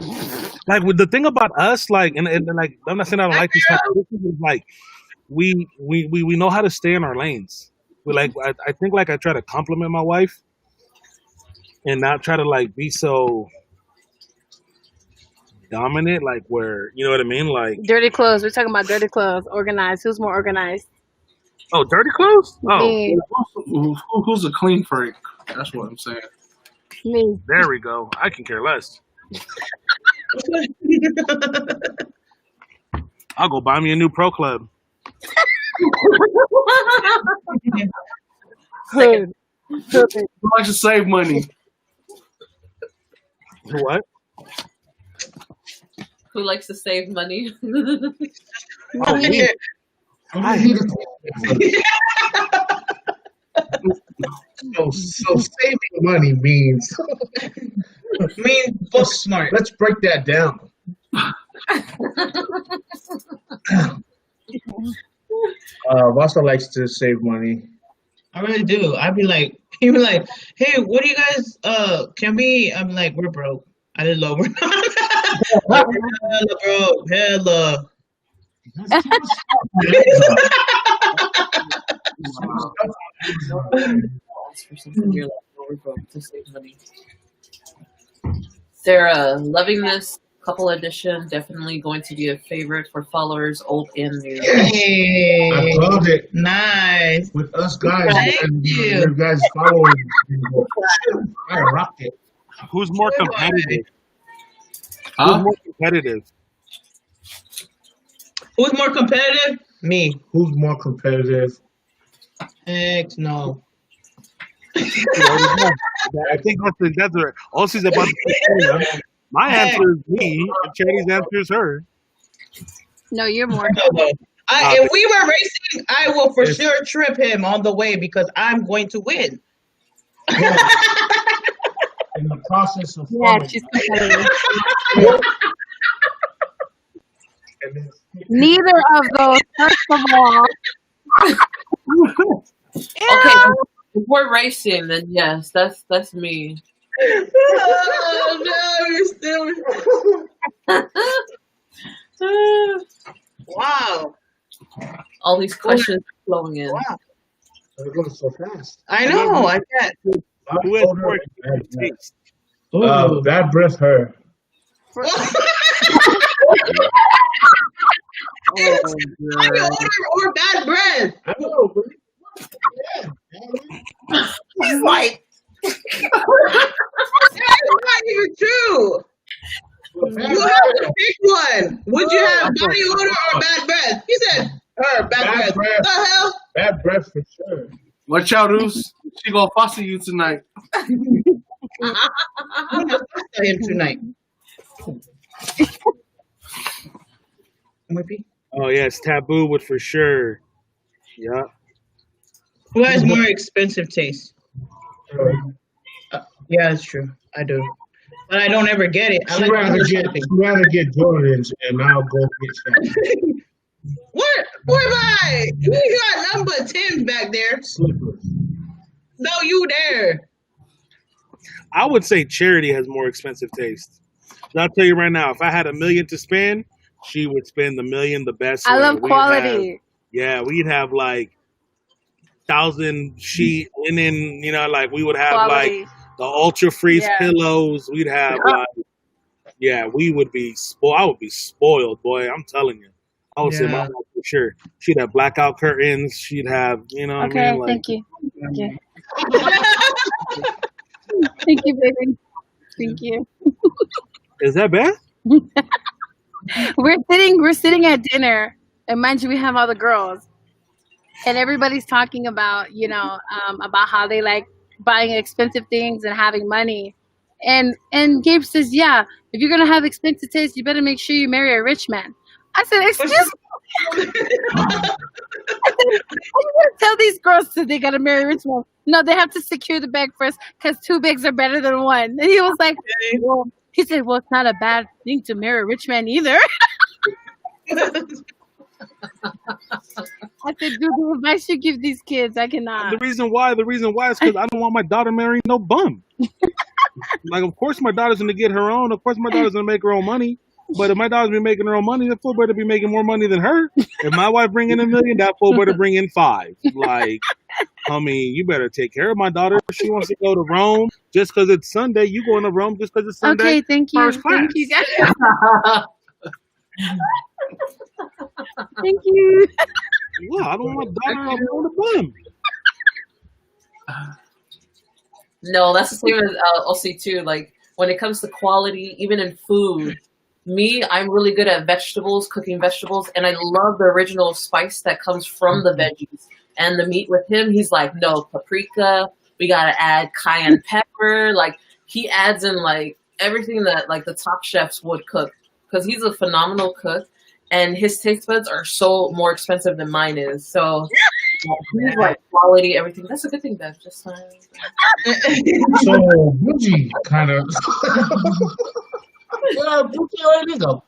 Like with the thing about us, like and like I'm not saying I don't like these competitions. Is like we know how to stay in our lanes. We like I think like I try to compliment my wife and not try to like be so dominant, like where you know what I mean, like Dirty clothes. We're talking about dirty clothes. Organized. Who's more organized? oh dirty clothes. Oh, Me. Who's a clean freak? That's what I'm saying. Me. there we go. I can care less. I'll go buy me a new pro club. Hood. Who likes to save money? What? Who likes to save money? Oh, me. So saving money means. Me, book smart. Let's break that down. Vasa likes to save money. I really do. I'd be like, he'd be like, hey, what do you guys, can we, I'm like, we're broke. I didn't know we're not. Hella broke. Hella. For something you're like, oh, we're broke to save money. Sarah, loving this couple edition. Definitely going to be a favorite for followers old and new. Hey. I love it. Nice. With us guys, Thank and you. you guys following. I rock it. Who's more competitive? Who's Huh? more competitive? Who's more competitive? Me. Who's more competitive? Heck no. I think that's right. All she's about to say. My Heck answer is me, and Charity's answer is her. No, you're more. no. If we were racing, I will for sure trip him on the way because I'm going to win. In the process of Yeah, falling, she's competitive. and then Neither of those, first of all. Okay, if we're racing, then yes, that's me. Oh no, you're still. Wow. All these questions are flowing in. Wow. it goes so fast. I know. I bet. Who has more expensive taste? Bad breath, her. Oh, Body odor or bad breath. I know, but he's like, That's not even true. You have to pick one. Would you have body odor or bad breath? He said, her bad Bad breath. breath. What the hell? bad breath for sure. Watch out, Oos. She gonna fuss at you tonight. I'm gonna fuss at him tonight. Maybe. Oh yes, Taboo would for sure. Yeah. Who has more expensive taste? Yeah, that's true. I do. But I don't ever get it. I She'd like rather other get shopping. Jordans, and I'll go get some Where am I? You got number 10 back there. slippers. No, you there. I would say Charity has more expensive taste. And I'll tell you right now, if I had $1 million to spend, she would spend the $1 million the best I way. love quality. We'd have like 1,000 sheet linen, like we would have Quality. like the ultra freeze Yeah. pillows. We'd have we would be spoiled. I would be spoiled, boy. I'm telling you. I would say my Yeah. wife for sure. She'd have blackout curtains. She'd have, what I Okay, mean? Like, thank you. Okay. Thank you, baby. Thank you. is that bad? We're sitting at dinner, and mind you, we have all the girls, and everybody's talking about, about how they like buying expensive things and having money. And Gabe says, yeah, if you're gonna have expensive taste, you better make sure you marry a rich man. I said, excuse me. I said, how you gonna tell these girls that they gotta marry a rich man? No, they have to secure the bag first because 2 bags are better than 1. And he was like, well, he said, well, it's not a bad thing to marry a rich man either. I said, dude, the advice you give these kids, I cannot. The reason why is because I don't want my daughter marrying no bum. Like, of course my daughter's gonna get her own. Of course my daughter's gonna make her own money. But if my daughter's been making her own money, the fool better be making more money than her. If my wife bring in $1 million, that fool better bring in 5. Like, I mean, you better take care of my daughter. If she wants to go to Rome just because it's Sunday, you going to Rome just because it's Sunday. Okay, thank you. First class. Thank you, guys. Thank you. Yeah, I don't want my daughter on the bum. no, that's the same as OC too. Like when it comes to quality, even in food, I'm really good at vegetables, cooking vegetables, and I love the original spice that comes from the veggies. And the meat with him, he's like, no, paprika, we gotta add cayenne pepper. Like he adds in like everything that like the top chefs would cook because he's a phenomenal cook, and his taste buds are so more expensive than mine is. So he's like quality, everything. That's a good thing, Bev. Just saying. So Bougie kind of. Yeah, Bougie already go.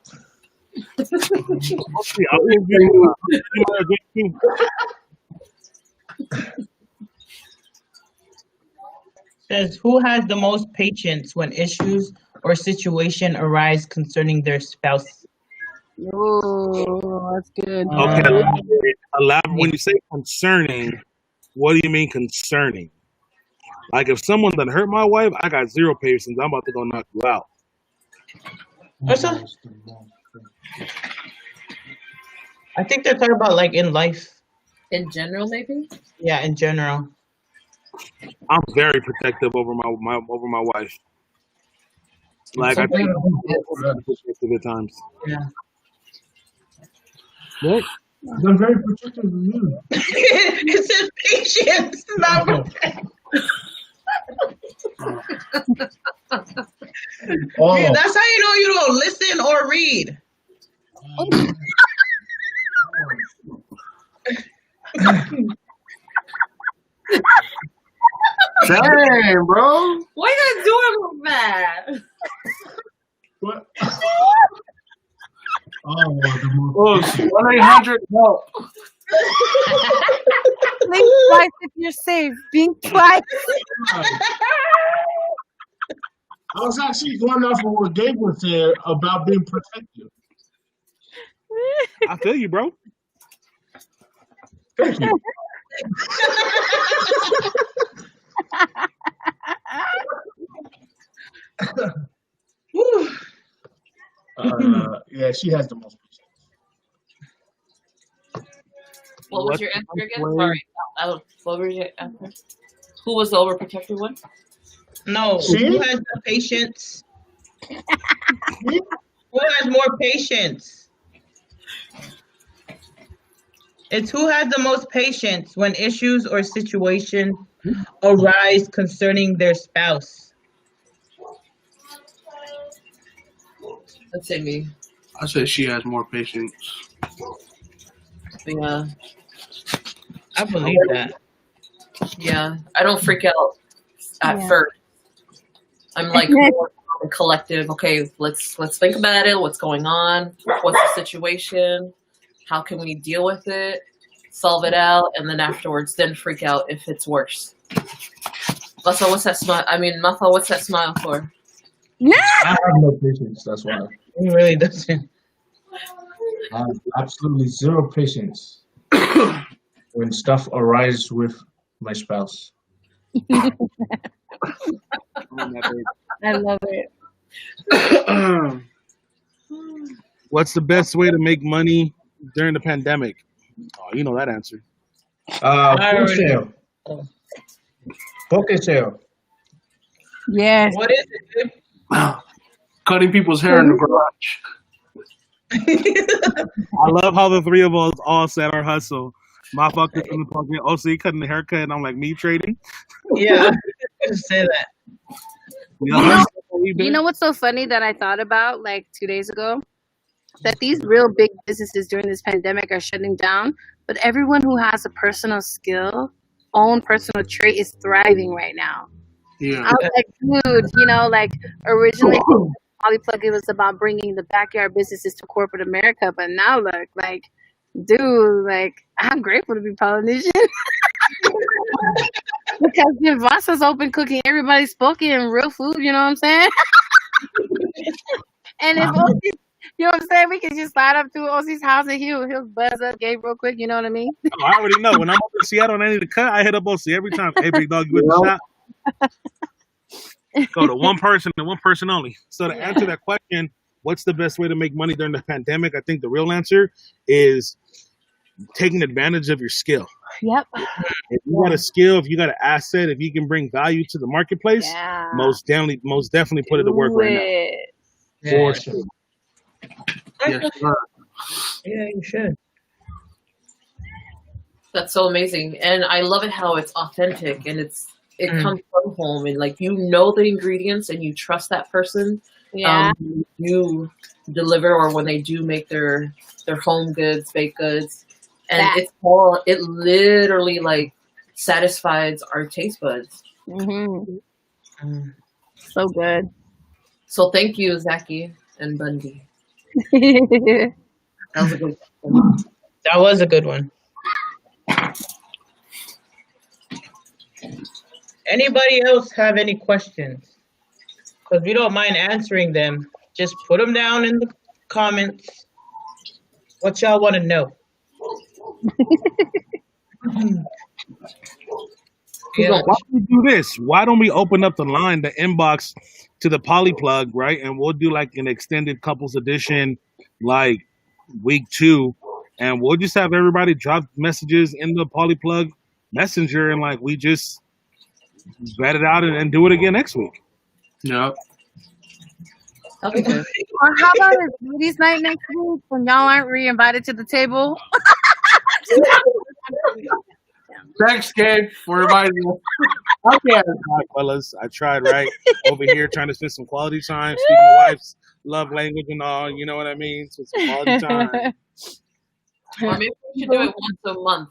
Says, who has the most patience when issues or situation arise concerning their spouse? Oh, that's good. Okay, elaborate. When you say concerning, what do you mean concerning? Like if someone done hurt my wife, I got 0 patience. I'm about to go knock you out. What's up? I think they're talking about like in life. In general, maybe? Yeah, in general. I'm very protective over my wife. Like I think at times. Yeah. What? I'm very protective of you. It says patience, not Oh, Yeah, oh, that's how you know you don't listen or read. Dang, bro. Why you doing that? what? Oh, the Look, most 1-800-HELP. Blink twice if you're safe. Blink twice. I was actually going off of what Gabe was saying about being protective. I feel you, bro. Thank you. Whew. Yeah, she has the most patience. What was What's your the answer best again? way? Sorry. What was your answer? Who was the overprotected one? No, See? who has the patience? Who has more patience? It's who has the most patience when issues or situation arise concerning their spouse. Let's say me. I said she has more patience. Yeah. I believe that. Yeah. I don't freak out at Yeah. first. I'm like more collective. Okay, let's think about it. What's going on? What's the situation? How can we deal with it? Solve it out, and then afterwards, then freak out if it's worse. Masa, what's that smile? I mean, Matha, what's that smile for? I have no patience. That's why He really doesn't. I have absolutely zero patience when stuff arises with my spouse. I love it. What's the best way to make money during the pandemic? Oh, you know that answer. Food already sale, know. poke sale. Yes. What is it? Cutting people's hair in the garage. I love how the three of us all said our hustle. My fucker's in the pocket. OC cutting the haircut, and I'm like, me trading? Yeah, just say that. We You know, hustle, we you know what's so funny that I thought about like 2 days ago? That these real big businesses during this pandemic are shutting down, but everyone who has a personal skill, own personal trait is thriving right now. Yeah. I was like, dude, like originally Polyplug, it was about bringing the backyard businesses to corporate America, but now look, like, dude, like, I'm grateful to be Polynesian because the Vasa's open cooking, everybody's spoken real food, you know what I'm saying? And if OC, you know what I'm saying, we can just slide up to OC's house and he'll buzz up Gabe real quick, you know what I mean? Oh, I already know. When I'm up in Seattle and I need a cut, I hit up OC every time. Hey, big dog, you with the shot? Go to one person and one person only. So to answer that question, what's the best way to make money during the pandemic? I think the real answer is taking advantage of your skill. Yep. If you got a skill, if you got an asset, if you can bring value to the marketplace, Yeah. most definitely put it to work right now. now. For sure. Yes, sir. Yeah, you should. That's so amazing, and I love it how it's authentic and it comes from home, and like you know the ingredients and you trust that person. Yeah. You deliver, or when they do make their home goods, baked goods, and That. it literally like satisfies our taste buds. So good. So thank you, Zaki and Bundy. That was a good one. That was a good one. Anybody else have any questions? Because we don't mind answering them. Just put them down in the comments. What y'all want to know? So why don't we do this? Why don't we open up the line, the inbox to the Polyplug, right? And we'll do like an extended couples edition, like week 2. And we'll just have everybody drop messages in the Polyplug messenger, and like we just vet it out and do it again next week. Yep. That'll be good. Or how about a ladies' night next week when y'all aren't re-invited to the table? Thanks, Gabe, for inviting me. I tried, fellas. I tried, right? Over here trying to spend some quality time, speak my wife's love language and all. You know what I mean? So some quality time. Or maybe we should do it once a month.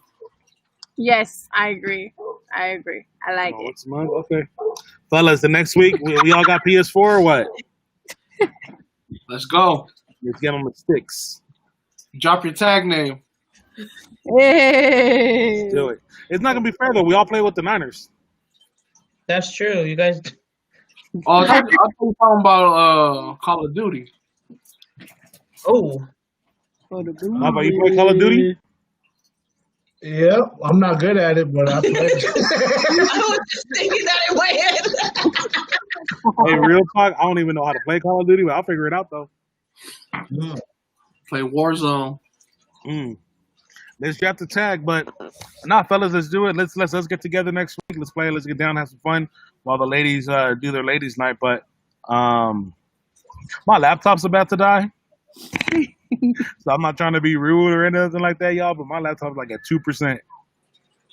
Yes, I agree. I like it. Once a month? Okay. Fellas, the next week, we all got PS4 or what? Let's go. Let's get on the sticks. Drop your tag name. Hey. Do it. It's not going to be fair, though. We all play with the Niners. That's true. You guys. Oh, I thought you were talking about Call of Duty. Oh. How about you play Call of Duty? Yeah, I'm not good at it, but I play. I was just thinking that in my head. Hey, real talk, I don't even know how to play Call of Duty, but I'll figure it out, though. Yeah. Play Warzone. Let's drop the tag, but nah, fellas, let's do it. Let's get together next week. Let's play. Let's get down, have some fun while the ladies do their ladies' night. But my laptop's about to die, so I'm not trying to be rude or anything like that, y'all. But my laptop's like at 2%.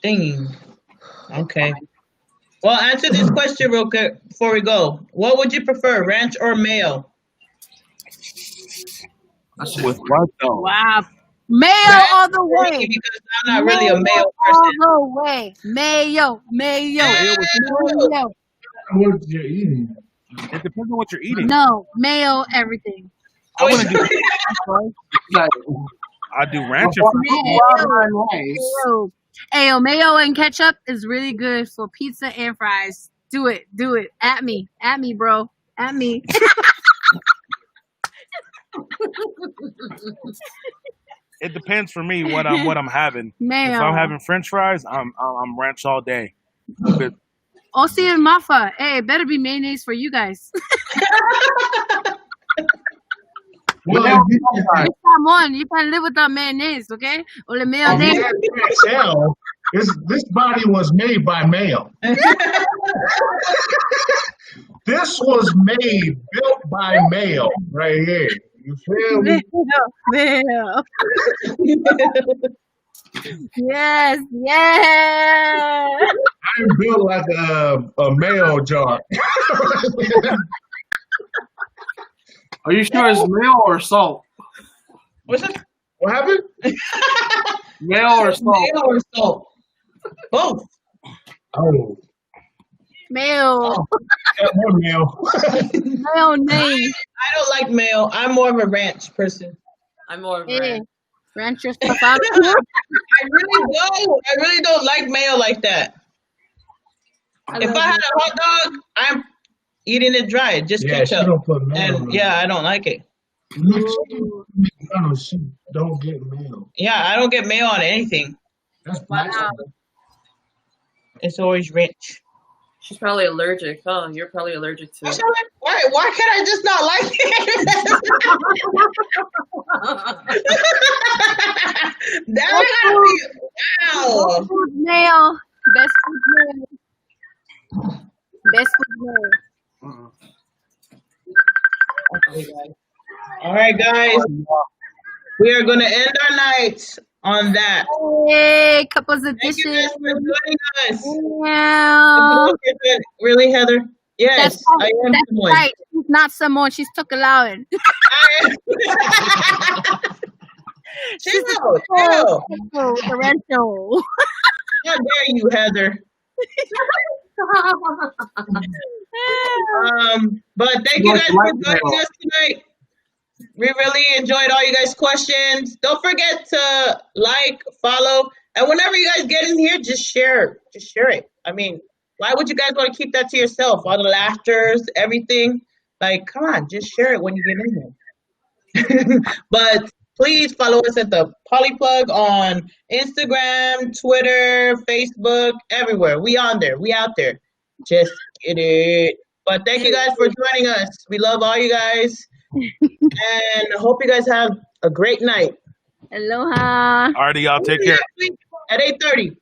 Dang. Okay. Well, answer this question real quick before we go. What would you prefer, ranch or mayo? With what though? Wow. Mayo all the way. Because I'm not really a mayo person. All the way. Mayo. What you're eating? It depends on what you're eating. No, mayo everything. I wouldn't do. Like, I do ranch. Mayo. Ayo, mayo and ketchup is really good for pizza and fries. Do it. At me, bro. At me. It depends for me what I'm having. Mayo. If I'm having French fries, I'm ranch all day. But Osi and Mafa. Hey, it better be mayonnaise for you guys. Well, Come on, you can live without mayonnaise, okay? Or the mayonnaise. This body was made by male. This was built by male, right here. You feel me? Mayo. Yes. I'm built like a male jar. are you sure it's mayo or salt? What's it? What happened? Mayo or salt? Mayo or salt? Both. Oh, Mayo. got more male. Mayonnaise. I don't like mayo. I'm more of a ranch person. I'm more of a Hey, ranch. ranch your stuff out. I really don't like mayo like that. If I had a hot dog, I'm eating it dry, just Yeah, she ketchup. don't put mayo on And it. yeah, I don't like it. She don't get mayo. Yeah, I don't get mayo on anything. That's Wow. black. It's always ranch. She's probably allergic. Oh, you're probably allergic to it. Why can't I just not like it? That gotta be wow. Food mayo. Best food mayo. All right, guys. We are gonna end our night on that. Hey, couples Thank you edition. guys for joining us. Yeah. Really, Heather? Yes, I am That's someone. right. She's not someone. She's took allowing. Chill. Parental. How dare you, Heather? But thank you guys for joining us tonight. We really enjoyed all you guys' questions. Don't forget to like, follow, and whenever you guys get in here, just share. Just share it. I mean, why would you guys want to keep that to yourself? All the laughters, everything. Like, come on, just share it when you get in here. But please follow us at the Polyplug on Instagram, Twitter, Facebook, everywhere. We on there. We out there. Just get it. But thank you guys for joining us. We love all you guys. And I hope you guys have a great night. Aloha. alrighty, y'all take care. At 8:30.